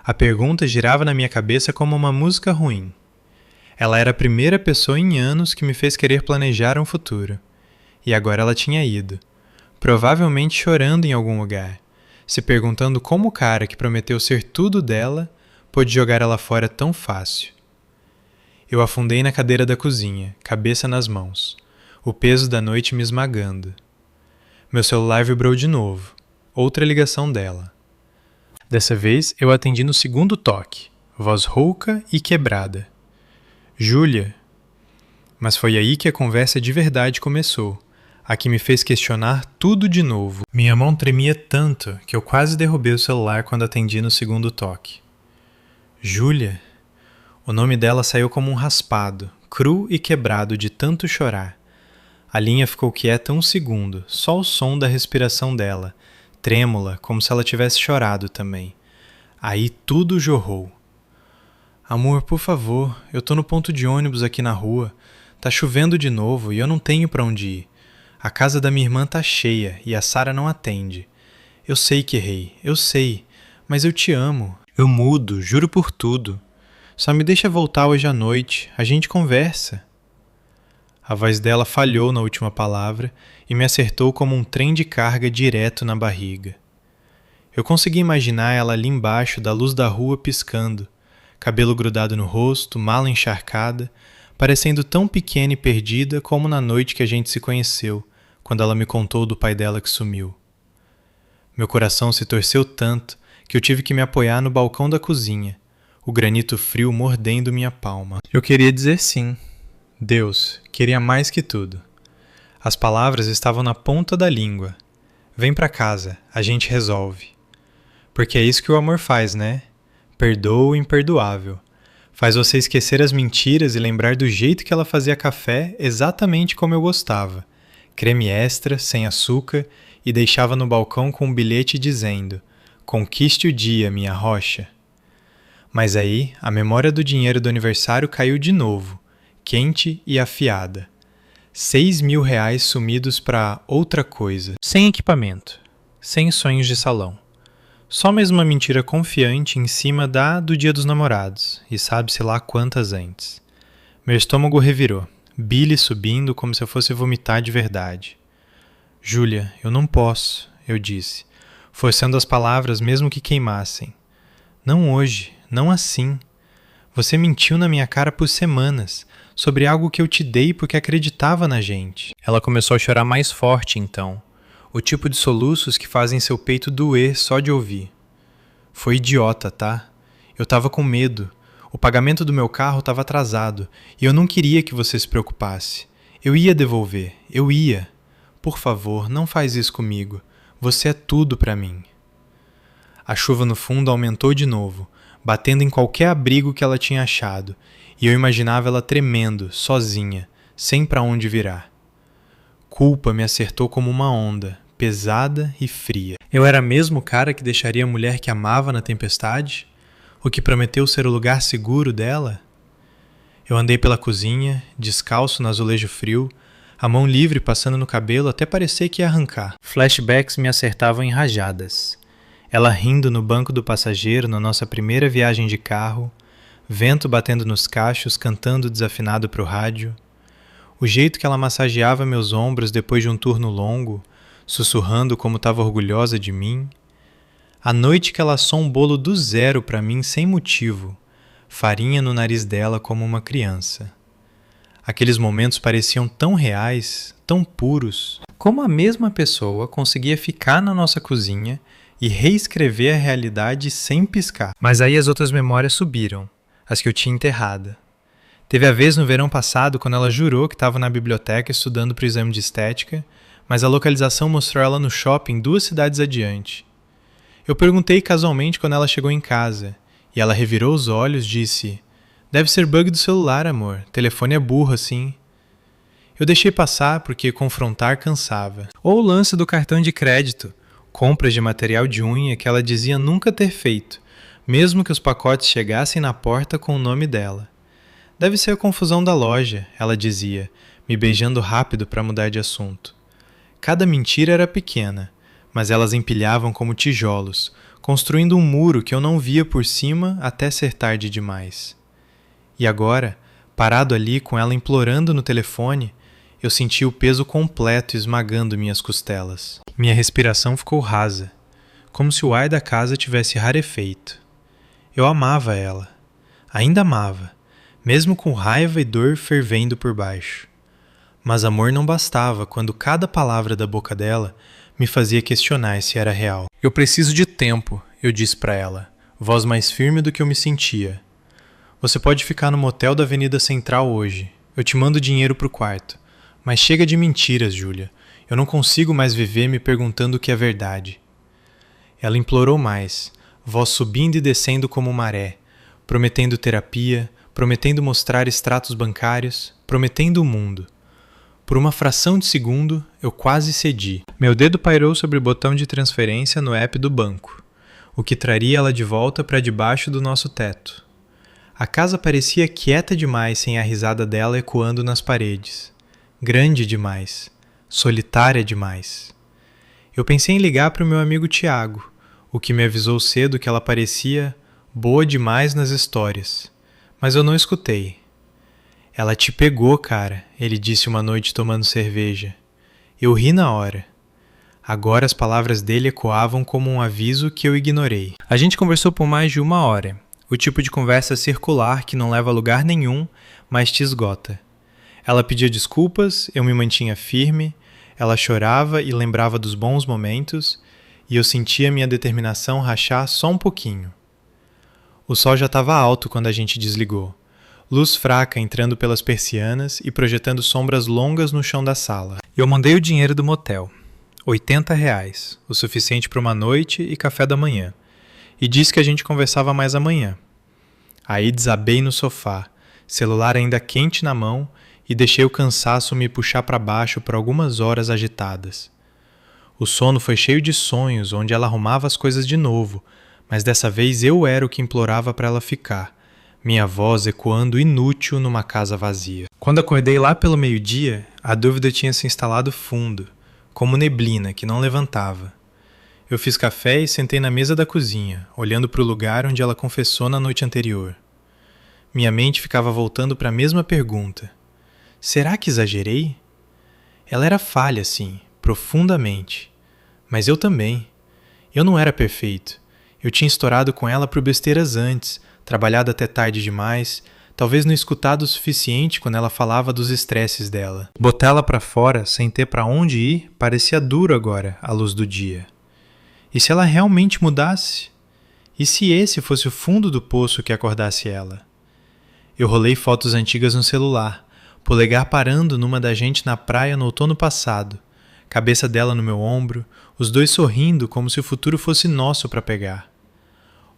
[SPEAKER 1] A pergunta girava na minha cabeça como uma música ruim. Ela era a primeira pessoa em anos que me fez querer planejar um futuro. E agora ela tinha ido, provavelmente chorando em algum lugar, se perguntando como o cara que prometeu ser tudo dela pôde jogar ela fora tão fácil. Eu afundei na cadeira da cozinha, cabeça nas mãos, o peso da noite me esmagando. Meu celular vibrou de novo, outra ligação dela. Dessa vez eu atendi no segundo toque, voz rouca e quebrada. Júlia. Mas foi aí que a conversa de verdade começou, a que me fez questionar tudo de novo. Minha mão tremia tanto que eu quase derrubei o celular quando atendi no segundo toque. Júlia? O nome dela saiu como um raspado, cru e quebrado de tanto chorar. A linha ficou quieta um segundo, só o som da respiração dela, trêmula, como se ela tivesse chorado também. Aí tudo jorrou. Amor, por favor, eu tô no ponto de ônibus aqui na rua. Tá chovendo de novo e eu não tenho pra onde ir. A casa da minha irmã tá cheia e a Sara não atende. Eu sei que errei, eu sei, mas eu te amo. Eu mudo, juro por tudo. Só me deixa voltar hoje à noite, a gente conversa. A voz dela falhou na última palavra e me acertou como um trem de carga direto na barriga. Eu consegui imaginar ela ali embaixo da luz da rua piscando, cabelo grudado no rosto, mala encharcada, parecendo tão pequena e perdida como na noite que a gente se conheceu, quando ela me contou do pai dela que sumiu. Meu coração se torceu tanto que eu tive que me apoiar no balcão da cozinha, o granito frio mordendo minha palma. Eu queria dizer sim. Deus, queria mais que tudo. As palavras estavam na ponta da língua. Vem pra casa, a gente resolve. Porque é isso que o amor faz, né? Perdoa o imperdoável. Faz você esquecer as mentiras e lembrar do jeito que ela fazia café exatamente como eu gostava. Creme extra, sem açúcar, e deixava no balcão com um bilhete dizendo: "Conquiste o dia, minha rocha." Mas aí, a memória do dinheiro do aniversário caiu de novo, quente e afiada. 6.000 reais sumidos para outra coisa. Sem equipamento, sem sonhos de salão. Só mais uma mentira confiante em cima do Dia dos Namorados, e sabe-se lá quantas antes. Meu estômago revirou, bile subindo como se eu fosse vomitar de verdade. Júlia, eu não posso, eu disse, forçando as palavras mesmo que queimassem. Não hoje, não assim. Você mentiu na minha cara por semanas, sobre algo que eu te dei porque acreditava na gente. Ela começou a chorar mais forte então, o tipo de soluços que fazem seu peito doer só de ouvir. Foi idiota, tá? Eu tava com medo. O pagamento do meu carro estava atrasado e eu não queria que você se preocupasse. Eu ia devolver, eu ia. Por favor, não faz isso comigo. Você é tudo pra mim. A chuva no fundo aumentou de novo, batendo em qualquer abrigo que ela tinha achado, e eu imaginava ela tremendo, sozinha, sem pra onde virar. Culpa me acertou como uma onda, pesada e fria. Eu era mesmo o cara que deixaria a mulher que amava na tempestade? O que prometeu ser o lugar seguro dela? Eu andei pela cozinha, descalço no azulejo frio, a mão livre passando no cabelo até parecer que ia arrancar. Flashbacks me acertavam em rajadas. Ela rindo no banco do passageiro na nossa primeira viagem de carro, vento batendo nos cachos, cantando desafinado pro rádio. O jeito que ela massageava meus ombros depois de um turno longo, sussurrando como estava orgulhosa de mim. A noite que ela assou um bolo do zero para mim sem motivo, farinha no nariz dela como uma criança. Aqueles momentos pareciam tão reais, tão puros. Como a mesma pessoa conseguia ficar na nossa cozinha e reescrever a realidade sem piscar. Mas aí as outras memórias subiram, as que eu tinha enterrada. Teve a vez no verão passado quando ela jurou que estava na biblioteca estudando para o exame de estética, mas a localização mostrou ela no shopping 2 cidades adiante. Eu perguntei casualmente quando ela chegou em casa, e ela revirou os olhos e disse: "Deve ser bug do celular, amor. Telefone é burro assim." Eu deixei passar porque confrontar cansava. Ou o lance do cartão de crédito, compras de material de unha que ela dizia nunca ter feito, mesmo que os pacotes chegassem na porta com o nome dela. "Deve ser a confusão da loja", ela dizia, me beijando rápido para mudar de assunto. Cada mentira era pequena, mas elas empilhavam como tijolos, construindo um muro que eu não via por cima até ser tarde demais. E agora, parado ali com ela implorando no telefone, eu senti o peso completo esmagando minhas costelas. Minha respiração ficou rasa, como se o ar da casa tivesse rarefeito. Eu amava ela. Ainda amava, mesmo com raiva e dor fervendo por baixo. Mas amor não bastava quando cada palavra da boca dela me fazia questionar se era real. "Eu preciso de tempo", eu disse para ela, voz mais firme do que eu me sentia. "Você pode ficar no motel da Avenida Central hoje. Eu te mando dinheiro pro quarto. Mas chega de mentiras, Júlia. Eu não consigo mais viver me perguntando o que é verdade." Ela implorou mais, voz subindo e descendo como maré, prometendo terapia, prometendo mostrar extratos bancários, prometendo o mundo. Por uma fração de segundo, eu quase cedi. Meu dedo pairou sobre o botão de transferência no app do banco, o que traria ela de volta para debaixo do nosso teto. A casa parecia quieta demais sem a risada dela ecoando nas paredes. Grande demais. Solitária demais. Eu pensei em ligar para o meu amigo Tiago, o que me avisou cedo que ela parecia boa demais nas histórias. Mas eu não escutei. "Ela te pegou, cara", ele disse uma noite tomando cerveja. Eu ri na hora. Agora as palavras dele ecoavam como um aviso que eu ignorei. A gente conversou por mais de 1 hora. O tipo de conversa circular que não leva a lugar nenhum, mas te esgota. Ela pedia desculpas, eu me mantinha firme, ela chorava e lembrava dos bons momentos, e eu sentia minha determinação rachar só um pouquinho. O sol já estava alto quando a gente desligou. Luz fraca entrando pelas persianas e projetando sombras longas no chão da sala. Eu mandei o dinheiro do motel. R$ 80, o suficiente para uma noite e café da manhã. E disse que a gente conversava mais amanhã. Aí desabei no sofá, celular ainda quente na mão, e deixei o cansaço me puxar para baixo por algumas horas agitadas. O sono foi cheio de sonhos, onde ela arrumava as coisas de novo, mas dessa vez eu era o que implorava para ela ficar, minha voz ecoando inútil numa casa vazia. Quando acordei lá pelo meio-dia, a dúvida tinha se instalado fundo, como neblina que não levantava. Eu fiz café e sentei na mesa da cozinha, olhando para o lugar onde ela confessou na noite anterior. Minha mente ficava voltando para a mesma pergunta. Será que exagerei? Ela era falha, sim, profundamente. Mas eu também. Eu não era perfeito. Eu tinha estourado com ela por besteiras antes, trabalhado até tarde demais, talvez não escutado o suficiente quando ela falava dos estresses dela. Botá-la para fora, sem ter para onde ir, parecia duro agora, à luz do dia. E se ela realmente mudasse? E se esse fosse o fundo do poço que acordasse ela? Eu rolei fotos antigas no celular, polegar parando numa da gente na praia no outono passado, cabeça dela no meu ombro, os dois sorrindo como se o futuro fosse nosso para pegar.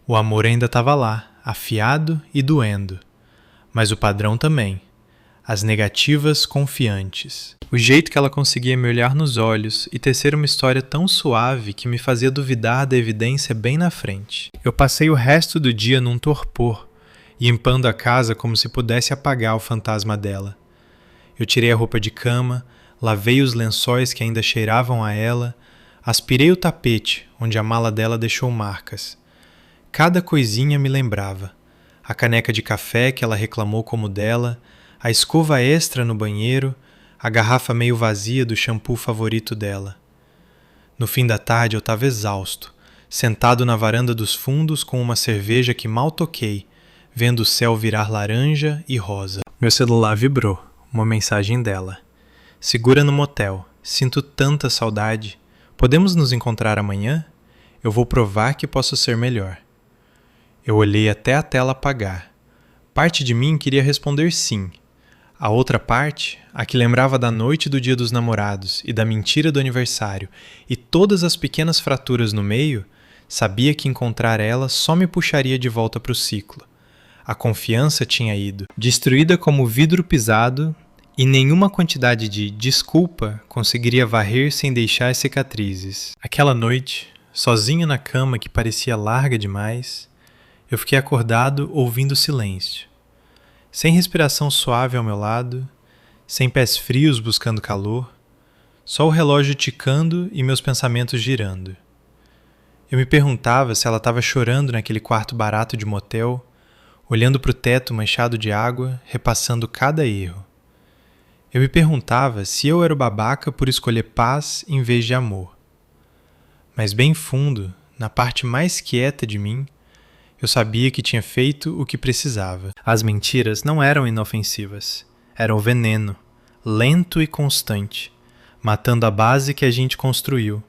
[SPEAKER 1] O amor ainda estava lá, afiado e doendo, mas o padrão também, as negativas confiantes. O jeito que ela conseguia me olhar nos olhos e tecer uma história tão suave que me fazia duvidar da evidência bem na frente. Eu passei o resto do dia num torpor, limpando a casa como se pudesse apagar o fantasma dela. Eu tirei a roupa de cama, lavei os lençóis que ainda cheiravam a ela, aspirei o tapete, onde a mala dela deixou marcas. Cada coisinha me lembrava. A caneca de café que ela reclamou como dela, a escova extra no banheiro, a garrafa meio vazia do shampoo favorito dela. No fim da tarde eu estava exausto, sentado na varanda dos fundos com uma cerveja que mal toquei, vendo o céu virar laranja e rosa. Meu celular vibrou, uma mensagem dela. Segura no motel, sinto tanta saudade. Podemos nos encontrar amanhã? Eu vou provar que posso ser melhor. Eu olhei até a tela apagar. Parte de mim queria responder sim. A outra parte, a que lembrava da noite do Dia dos Namorados e da mentira do aniversário e todas as pequenas fraturas no meio, sabia que encontrar ela só me puxaria de volta para o ciclo. A confiança tinha ido, destruída como vidro pisado, e nenhuma quantidade de desculpa conseguiria varrer sem deixar cicatrizes. Aquela noite, sozinho na cama que parecia larga demais, eu fiquei acordado ouvindo silêncio. Sem respiração suave ao meu lado, sem pés frios buscando calor, só o relógio ticando e meus pensamentos girando. Eu me perguntava se ela estava chorando naquele quarto barato de motel, olhando para o teto manchado de água, repassando cada erro. Eu me perguntava se eu era o babaca por escolher paz em vez de amor. Mas bem fundo, na parte mais quieta de mim, eu sabia que tinha feito o que precisava. As mentiras não eram inofensivas. Eram veneno, lento e constante, matando a base que a gente construiu.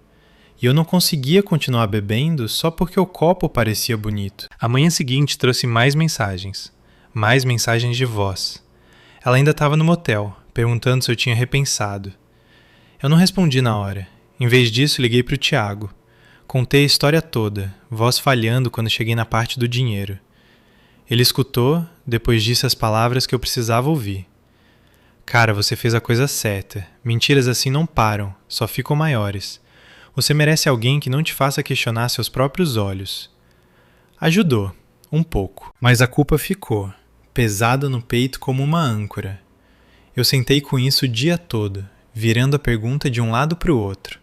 [SPEAKER 1] E eu não conseguia continuar bebendo só porque o copo parecia bonito. A manhã seguinte trouxe mais mensagens de voz. Ela ainda estava no motel, perguntando se eu tinha repensado. Eu não respondi na hora. Em vez disso, liguei para o Thiago. Contei a história toda, voz falhando quando cheguei na parte do dinheiro. Ele escutou, depois disse as palavras que eu precisava ouvir. Cara, você fez a coisa certa. Mentiras assim não param, só ficam maiores. Você merece alguém que não te faça questionar seus próprios olhos. Ajudou, um pouco. Mas a culpa ficou, pesada no peito como uma âncora. Eu sentei com isso o dia todo, virando a pergunta de um lado para o outro.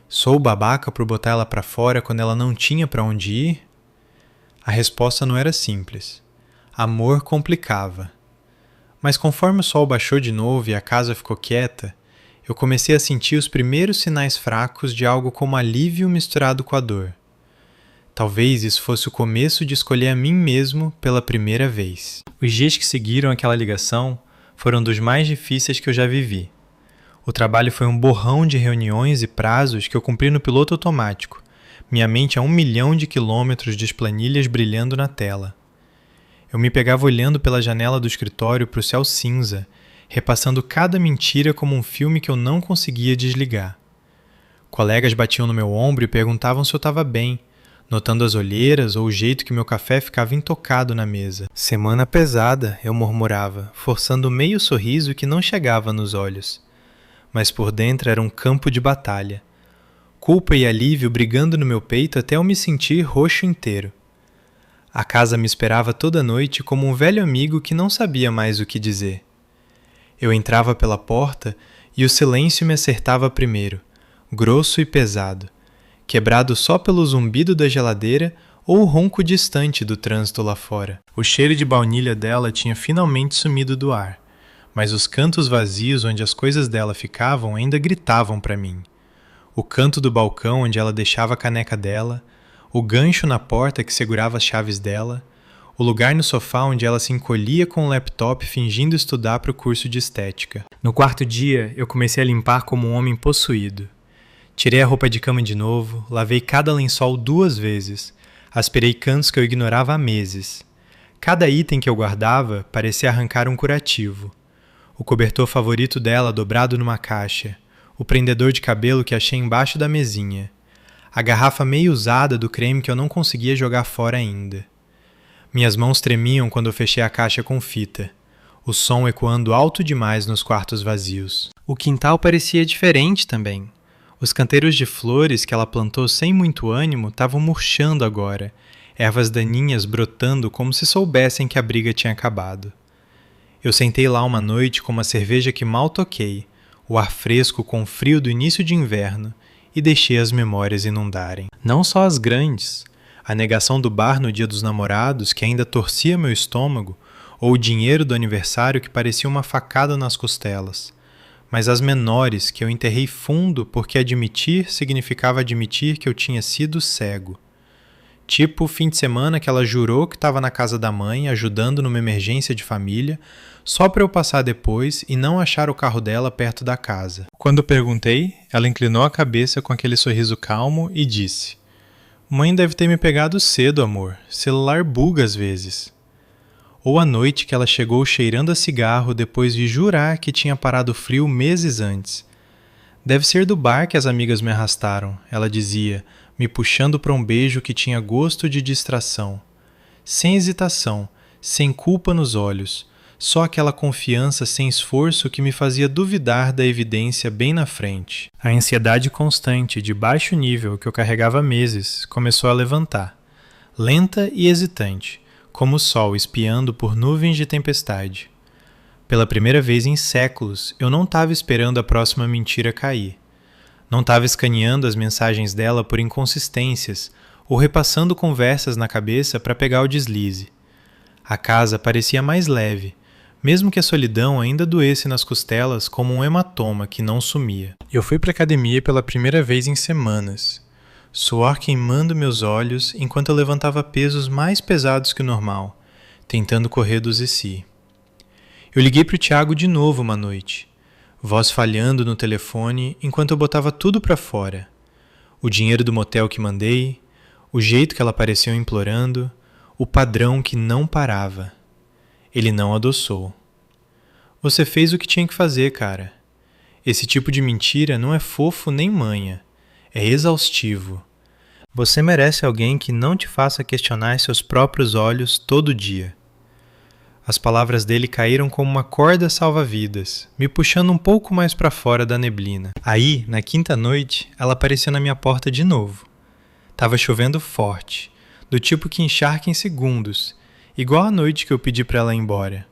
[SPEAKER 1] Sou babaca por botar ela para fora quando ela não tinha para onde ir? A resposta não era simples. Amor complicava. Mas conforme o sol baixou de novo e a casa ficou quieta, eu comecei a sentir os primeiros sinais fracos de algo como alívio misturado com a dor. Talvez isso fosse o começo de escolher a mim mesmo pela primeira vez. Os dias que seguiram aquela ligação foram dos mais difíceis que eu já vivi. O trabalho foi um borrão de reuniões e prazos que eu cumpri no piloto automático, minha mente a 1 milhão de quilômetros de planilhas brilhando na tela. Eu me pegava olhando pela janela do escritório para o céu cinza, repassando cada mentira como um filme que eu não conseguia desligar. Colegas batiam no meu ombro e perguntavam se eu estava bem, notando as olheiras ou o jeito que meu café ficava intocado na mesa. Semana pesada, eu murmurava, forçando meio sorriso que não chegava nos olhos. Mas por dentro era um campo de batalha. Culpa e alívio brigando no meu peito até eu me sentir roxo inteiro. A casa me esperava toda noite como um velho amigo que não sabia mais o que dizer. Eu entrava pela porta e o silêncio me acertava primeiro, grosso e pesado, quebrado só pelo zumbido da geladeira ou o ronco distante do trânsito lá fora. O cheiro de baunilha dela tinha finalmente sumido do ar, mas os cantos vazios onde as coisas dela ficavam ainda gritavam para mim. O canto do balcão onde ela deixava a caneca dela, o gancho na porta que segurava as chaves dela, o lugar no sofá onde ela se encolhia com o laptop fingindo estudar para o curso de estética. No quarto dia, eu comecei a limpar como um homem possuído. Tirei a roupa de cama de novo, lavei cada lençol 2 vezes, aspirei cantos que eu ignorava há meses. Cada item que eu guardava parecia arrancar um curativo. O cobertor favorito dela dobrado numa caixa, o prendedor de cabelo que achei embaixo da mesinha, a garrafa meio usada do creme que eu não conseguia jogar fora ainda. Minhas mãos tremiam quando eu fechei a caixa com fita, o som ecoando alto demais nos quartos vazios. O quintal parecia diferente também. Os canteiros de flores que ela plantou sem muito ânimo estavam murchando agora, ervas daninhas brotando como se soubessem que a briga tinha acabado. Eu sentei lá uma noite com uma cerveja que mal toquei, o ar fresco com o frio do início de inverno, e deixei as memórias inundarem. Não só as grandes, a negação do bar no dia dos namorados, que ainda torcia meu estômago, ou o dinheiro do aniversário que parecia uma facada nas costelas, mas as menores que eu enterrei fundo porque admitir significava admitir que eu tinha sido cego. Tipo o fim de semana que ela jurou que estava na casa da mãe, ajudando numa emergência de família, só para eu passar depois e não achar o carro dela perto da casa. Quando perguntei, ela inclinou a cabeça com aquele sorriso calmo e disse: "Mãe deve ter me pegado cedo, amor. Celular buga às vezes." Ou a noite que ela chegou cheirando a cigarro depois de jurar que tinha parado frio meses antes. "Deve ser do bar que as amigas me arrastaram", ela dizia, me puxando para um beijo que tinha gosto de distração. Sem hesitação, sem culpa nos olhos, só aquela confiança sem esforço que me fazia duvidar da evidência bem na frente. A ansiedade constante, de baixo nível, que eu carregava há meses, começou a levantar, lenta e hesitante, como o sol espiando por nuvens de tempestade. Pela primeira vez em séculos, eu não estava esperando a próxima mentira cair. Não estava escaneando as mensagens dela por inconsistências ou repassando conversas na cabeça para pegar o deslize. A casa parecia mais leve, mesmo que a solidão ainda doesse nas costelas como um hematoma que não sumia. Eu fui para a academia pela primeira vez em semanas. Suor queimando meus olhos enquanto eu levantava pesos mais pesados que o normal, tentando correr do Zessi. Eu liguei para o Thiago de novo uma noite, voz falhando no telefone enquanto eu botava tudo para fora. O dinheiro do motel que mandei, o jeito que ela pareceu implorando, o padrão que não parava. Ele não adoçou. "Você fez o que tinha que fazer, cara. Esse tipo de mentira não é fofo nem manha. É exaustivo. Você merece alguém que não te faça questionar seus próprios olhos todo dia." As palavras dele caíram como uma corda salva-vidas, me puxando um pouco mais para fora da neblina. Aí, na quinta noite, ela apareceu na minha porta de novo. Tava chovendo forte, do tipo que encharca em segundos, igual a noite que eu pedi para ela ir embora.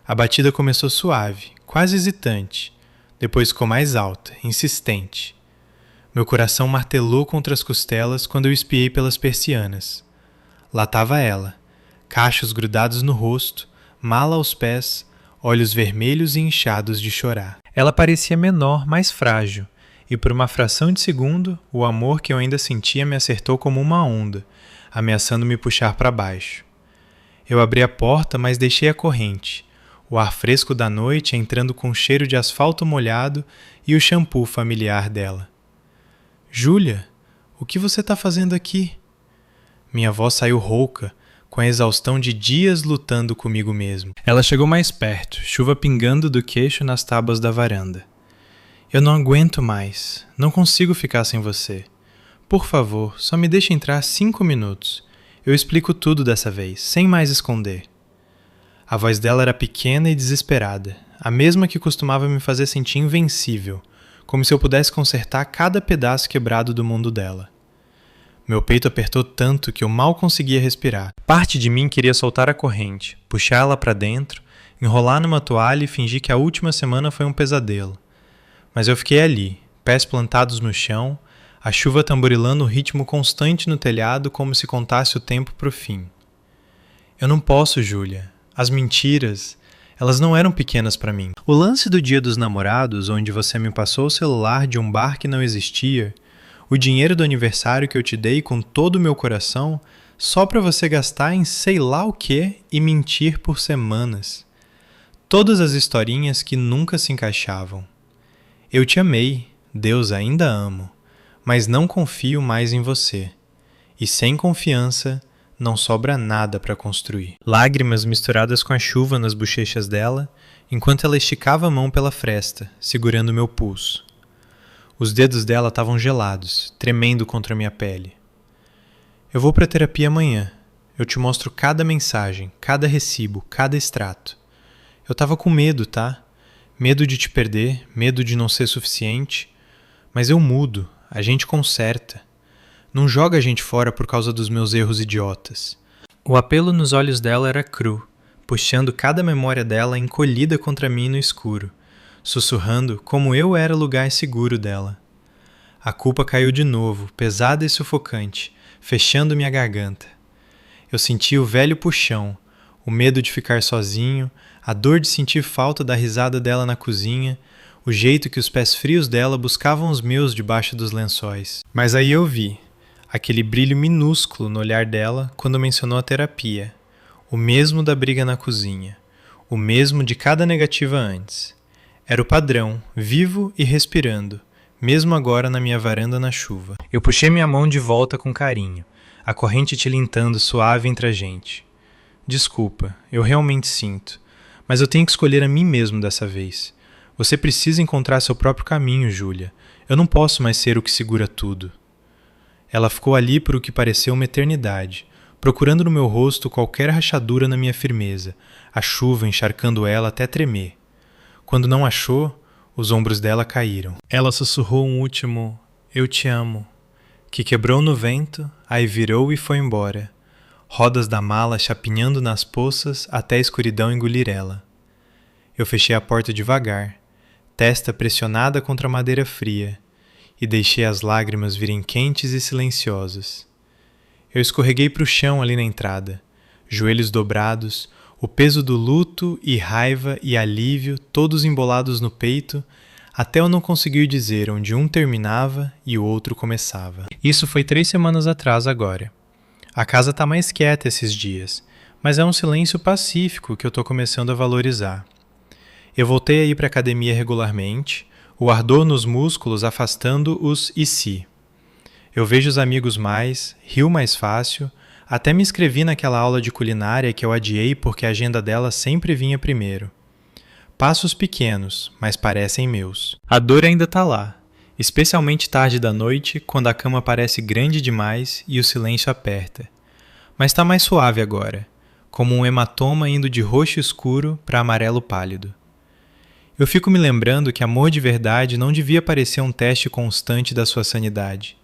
[SPEAKER 1] A batida começou suave, quase hesitante, depois ficou mais alta, insistente. Meu coração martelou contra as costelas quando eu espiei pelas persianas. Lá estava ela, cachos grudados no rosto, mala aos pés, olhos vermelhos e inchados de chorar. Ela parecia menor, mais frágil, e por uma fração de segundo, o amor que eu ainda sentia me acertou como uma onda, ameaçando me puxar para baixo. Eu abri a porta, mas deixei a corrente, o ar fresco da noite entrando com o cheiro de asfalto molhado e o shampoo familiar dela. "Júlia, o que você está fazendo aqui?" Minha voz saiu rouca, com a exaustão de dias lutando comigo mesmo. Ela chegou mais perto, chuva pingando do queixo nas tábuas da varanda. "Eu não aguento mais. Não consigo ficar sem você. Por favor, só me deixe entrar 5 minutos. Eu explico tudo dessa vez, sem mais esconder." A voz dela era pequena e desesperada, a mesma que costumava me fazer sentir invencível, como se eu pudesse consertar cada pedaço quebrado do mundo dela. Meu peito apertou tanto que eu mal conseguia respirar. Parte de mim queria soltar a corrente, puxá-la para dentro, enrolar numa toalha e fingir que a última semana foi um pesadelo. Mas eu fiquei ali, pés plantados no chão, a chuva tamborilando o ritmo constante no telhado como se contasse o tempo pro fim. "Eu não posso, Júlia. As mentiras, elas não eram pequenas para mim. O lance do dia dos namorados, onde você me passou o celular de um bar que não existia, o dinheiro do aniversário que eu te dei com todo o meu coração, só para você gastar em sei lá o que e mentir por semanas. Todas as historinhas que nunca se encaixavam. Eu te amei, Deus ainda amo, mas não confio mais em você. E sem confiança, não sobra nada para construir." Lágrimas misturadas com a chuva nas bochechas dela, enquanto ela esticava a mão pela fresta, segurando meu pulso. Os dedos dela estavam gelados, tremendo contra minha pele. "Eu vou para a terapia amanhã. Eu te mostro cada mensagem, cada recibo, cada extrato. Eu estava com medo, tá? Medo de te perder, medo de não ser suficiente. Mas eu mudo, a gente conserta. Não joga a gente fora por causa dos meus erros idiotas. O apelo nos olhos dela era cru, puxando cada memória dela encolhida contra mim no escuro, sussurrando como eu era lugar seguro dela. A culpa caiu de novo, pesada e sufocante, fechando minha garganta. Eu senti o velho puxão, o medo de ficar sozinho, a dor de sentir falta da risada dela na cozinha, o jeito que os pés frios dela buscavam os meus debaixo dos lençóis. Mas aí eu vi aquele brilho minúsculo no olhar dela quando mencionou a terapia, o mesmo da briga na cozinha, o mesmo de cada negativa antes. Era o padrão, vivo e respirando, mesmo agora na minha varanda na chuva. Eu puxei minha mão de volta com carinho, a corrente tilintando suave entre a gente. Desculpa, eu realmente sinto, mas eu tenho que escolher a mim mesmo dessa vez. Você precisa encontrar seu próprio caminho, Júlia. Eu não posso mais ser o que segura tudo. Ela ficou ali por o que pareceu uma eternidade, procurando no meu rosto qualquer rachadura na minha firmeza, a chuva encharcando ela até tremer. Quando não achou, os ombros dela caíram. Ela sussurrou um último "Eu te amo", que quebrou no vento, aí virou e foi embora. Rodas da mala chapinhando nas poças até a escuridão engolir ela. Eu fechei a porta devagar, testa pressionada contra a madeira fria, e deixei as lágrimas virem quentes e silenciosas. Eu escorreguei para o chão ali na entrada, joelhos dobrados, o peso do luto e raiva e alívio todos embolados no peito, até eu não conseguir dizer onde um terminava e o outro começava. Isso foi 3 semanas atrás agora. A casa tá mais quieta esses dias, mas é um silêncio pacífico que eu tô começando a valorizar. Eu voltei a ir para a academia regularmente, o ardor nos músculos afastando os "e se". Eu vejo os amigos mais, rio mais fácil, até me inscrevi naquela aula de culinária que eu adiei porque a agenda dela sempre vinha primeiro. Passos pequenos, mas parecem meus. A dor ainda tá lá, especialmente tarde da noite, quando a cama parece grande demais e o silêncio aperta. Mas tá mais suave agora, como um hematoma indo de roxo escuro para amarelo pálido. Eu fico me lembrando que amor de verdade não devia parecer um teste constante da sua sanidade.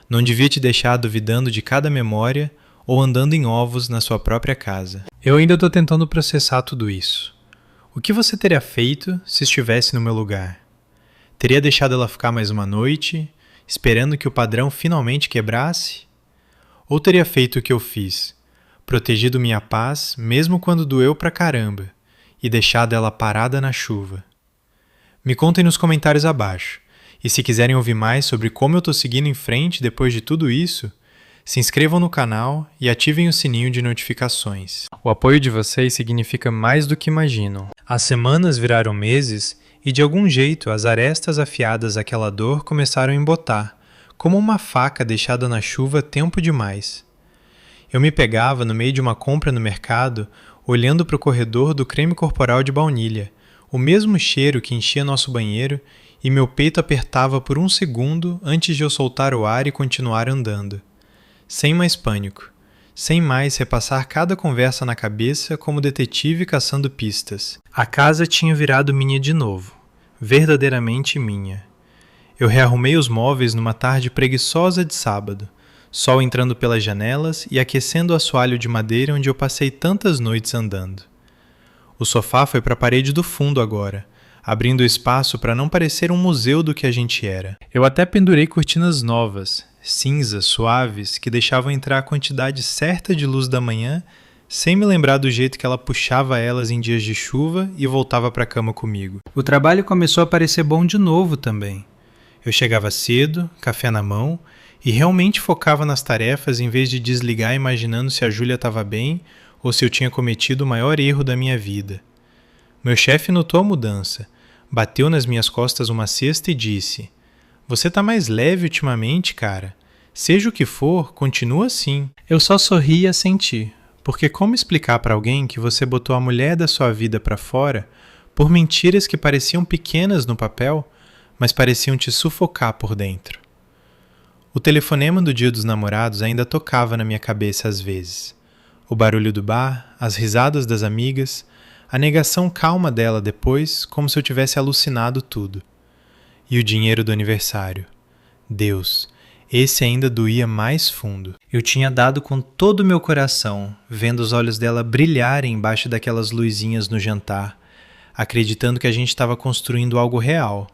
[SPEAKER 1] Não devia te deixar duvidando de cada memória ou andando em ovos na sua própria casa. Eu ainda estou tentando processar tudo isso. O que você teria feito se estivesse no meu lugar? Teria deixado ela ficar mais uma noite, esperando que o padrão finalmente quebrasse? Ou teria feito o que eu fiz, protegido minha paz mesmo quando doeu pra caramba, e deixado ela parada na chuva? Me contem nos comentários abaixo, e se quiserem ouvir mais sobre como eu tô seguindo em frente depois de tudo isso, se inscrevam no canal e ativem o sininho de notificações. O apoio de vocês significa mais do que imaginam. As semanas viraram meses e de algum jeito as arestas afiadas àquela dor começaram a embotar, como uma faca deixada na chuva tempo demais. Eu me pegava no meio de uma compra no mercado, olhando para o corredor do creme corporal de baunilha, o mesmo cheiro que enchia nosso banheiro, e meu peito apertava por um segundo antes de eu soltar o ar e continuar andando. Sem mais pânico, sem mais repassar cada conversa na cabeça como detetive caçando pistas. A casa tinha virado minha de novo, verdadeiramente minha. Eu rearrumei os móveis numa tarde preguiçosa de sábado, sol entrando pelas janelas e aquecendo o assoalho de madeira onde eu passei tantas noites andando. O sofá foi para a parede do fundo agora, abrindo espaço para não parecer um museu do que a gente era. Eu até pendurei cortinas novas, cinzas, suaves, que deixavam entrar a quantidade certa de luz da manhã, sem me lembrar do jeito que ela puxava elas em dias de chuva e voltava para a cama comigo. O trabalho começou a parecer bom de novo também. Eu chegava cedo, café na mão, e realmente focava nas tarefas em vez de desligar imaginando se a Júlia estava bem ou se eu tinha cometido o maior erro da minha vida. Meu chefe notou a mudança, bateu nas minhas costas uma cesta e disse: "Você tá mais leve ultimamente, cara. Seja o que for, continua assim." Eu só sorri e assenti, porque como explicar para alguém que você botou a mulher da sua vida para fora por mentiras que pareciam pequenas no papel, mas pareciam te sufocar por dentro? O telefonema do Dia dos Namorados ainda tocava na minha cabeça às vezes. O barulho do bar, as risadas das amigas, a negação calma dela depois, como se eu tivesse alucinado tudo. E o dinheiro do aniversário. Deus, Esse ainda doía mais fundo. Eu tinha dado com todo o meu coração, vendo os olhos dela brilharem embaixo daquelas luzinhas no jantar, acreditando que a gente estava construindo algo real,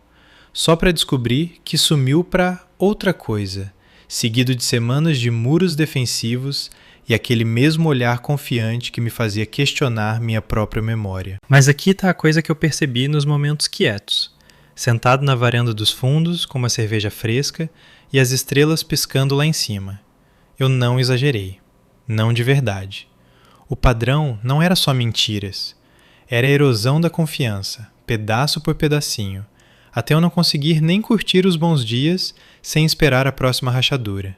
[SPEAKER 1] só para descobrir que sumiu para outra coisa, seguido de semanas de muros defensivos e aquele mesmo olhar confiante que me fazia questionar minha própria memória. Mas aqui está a coisa que eu percebi nos momentos quietos, sentado na varanda dos fundos com uma cerveja fresca e as estrelas piscando lá em cima. Eu não exagerei. Não de verdade. O padrão não era só mentiras. Era a erosão da confiança, pedaço por pedacinho, até eu não conseguir nem curtir os bons dias sem esperar a próxima rachadura.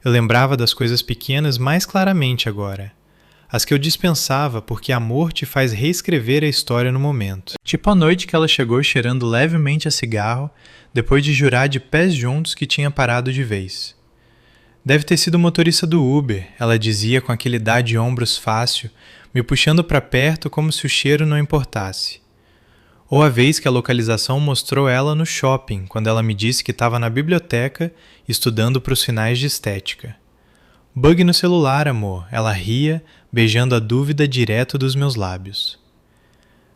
[SPEAKER 1] Eu lembrava das coisas pequenas mais claramente agora. As que eu dispensava porque amor te faz reescrever a história no momento. Tipo a noite que ela chegou cheirando levemente a cigarro, depois de jurar de pés juntos que tinha parado de vez. Deve ter sido o motorista do Uber, ela dizia com aquele dar de ombros fácil, me puxando para perto como se o cheiro não importasse. Ou a vez que a localização mostrou ela no shopping, quando ela me disse que estava na biblioteca estudando para os finais de estética. Bug no celular, amor, ela ria, beijando a dúvida direto dos meus lábios.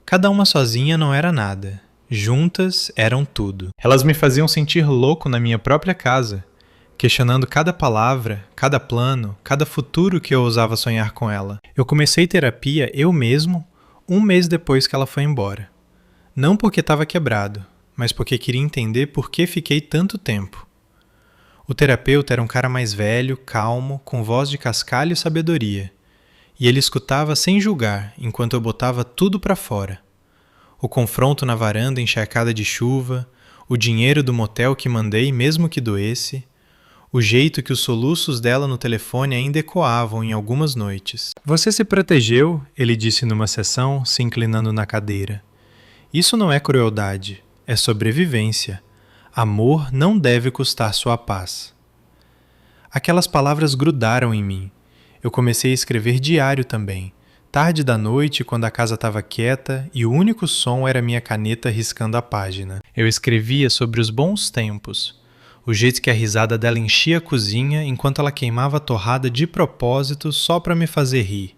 [SPEAKER 1] Cada uma sozinha não era nada. Juntas eram tudo. Elas me faziam sentir louco na minha própria casa, questionando cada palavra, cada plano, cada futuro que eu ousava sonhar com ela. Eu comecei terapia eu mesmo, 1 mês depois que ela foi embora. Não porque estava quebrado, mas porque queria entender por que fiquei tanto tempo. O terapeuta era um cara mais velho, calmo, com voz de cascalho e sabedoria. E ele escutava sem julgar, enquanto eu botava tudo para fora. O confronto na varanda encharcada de chuva, o dinheiro do motel que mandei mesmo que doesse, o jeito que os soluços dela no telefone ainda ecoavam em algumas noites. Você se protegeu, ele disse numa sessão, se inclinando na cadeira. Isso não é crueldade, é sobrevivência. Amor não deve custar sua paz. Aquelas palavras grudaram em mim. Eu comecei a escrever diário também, tarde da noite quando a casa estava quieta e o único som era minha caneta riscando a página. Eu escrevia sobre os bons tempos, o jeito que a risada dela enchia a cozinha enquanto ela queimava a torrada de propósito só para me fazer rir,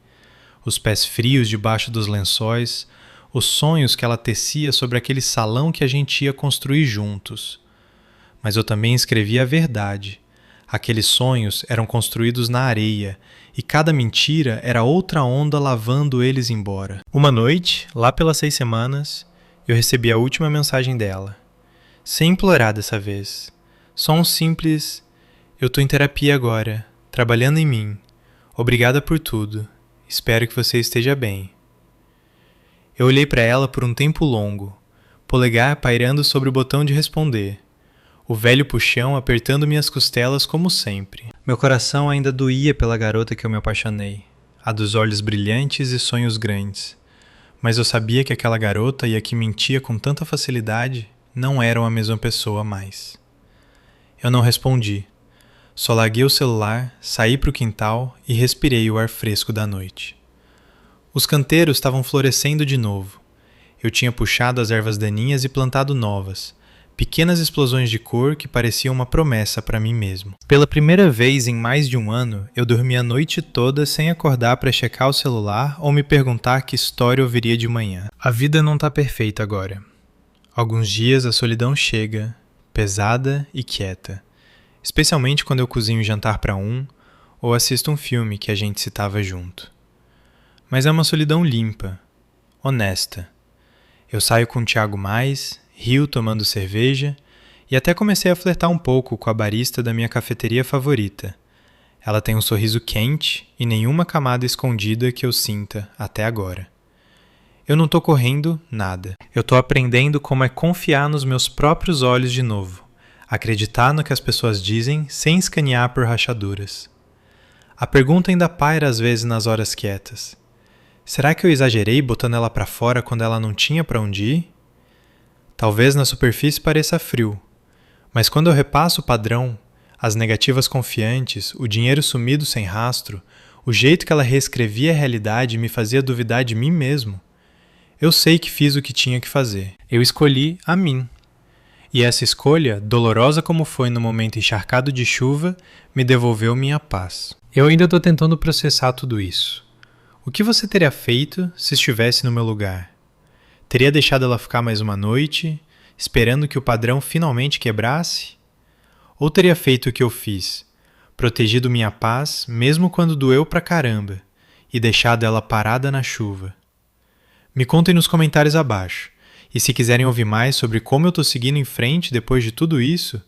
[SPEAKER 1] os pés frios debaixo dos lençóis, os sonhos que ela tecia sobre aquele salão que a gente ia construir juntos. Mas eu também escrevia a verdade. Aqueles sonhos eram construídos na areia, e cada mentira era outra onda lavando eles embora. Uma noite, lá pelas 6 semanas, eu recebi a última mensagem dela. Sem implorar dessa vez. Só um simples, eu tô em terapia agora, trabalhando em mim. Obrigada por tudo. Espero que você esteja bem. Eu olhei para ela por um tempo longo, polegar pairando sobre o botão de responder. O velho puxão apertando minhas costelas como sempre. Meu coração ainda doía pela garota que eu me apaixonei, a dos olhos brilhantes e sonhos grandes. Mas eu sabia que aquela garota e a que mentia com tanta facilidade não eram a mesma pessoa mais. Eu não respondi. Só larguei o celular, saí para o quintal e respirei o ar fresco da noite. Os canteiros estavam florescendo de novo. Eu tinha puxado as ervas daninhas e plantado novas. Pequenas explosões de cor que pareciam uma promessa para mim mesmo. Pela primeira vez em mais de 1 ano, eu dormi a noite toda sem acordar para checar o celular ou me perguntar que história eu veria de manhã. A vida não tá perfeita agora. Alguns dias a solidão chega, pesada e quieta. Especialmente quando eu cozinho jantar para um ou assisto um filme que a gente citava junto. Mas é uma solidão limpa, honesta. Eu saio com o Thiago mais, rio tomando cerveja e até comecei a flertar um pouco com a barista da minha cafeteria favorita. Ela tem um sorriso quente e nenhuma camada escondida que eu sinta até agora. Eu não tô correndo nada. Eu tô aprendendo como é confiar nos meus próprios olhos de novo. Acreditar no que as pessoas dizem sem escanear por rachaduras. A pergunta ainda paira às vezes nas horas quietas. Será que eu exagerei botando ela pra fora quando ela não tinha pra onde ir? Talvez na superfície pareça frio, mas quando eu repasso o padrão, as negativas confiantes, o dinheiro sumido sem rastro, o jeito que ela reescrevia a realidade me fazia duvidar de mim mesmo, eu sei que fiz o que tinha que fazer. Eu escolhi a mim. E essa escolha, dolorosa como foi no momento encharcado de chuva, me devolveu minha paz. Eu ainda estou tentando processar tudo isso. O que você teria feito se estivesse no meu lugar? Teria deixado ela ficar mais uma noite, esperando que o padrão finalmente quebrasse? Ou teria feito o que eu fiz, protegido minha paz, mesmo quando doeu pra caramba, e deixado ela parada na chuva? Me contem nos comentários abaixo. E se quiserem ouvir mais sobre como eu tô seguindo em frente depois de tudo isso,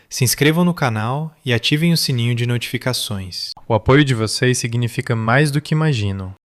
[SPEAKER 1] se inscrevam no canal e ativem o sininho de notificações. O apoio de vocês significa mais do que imaginam.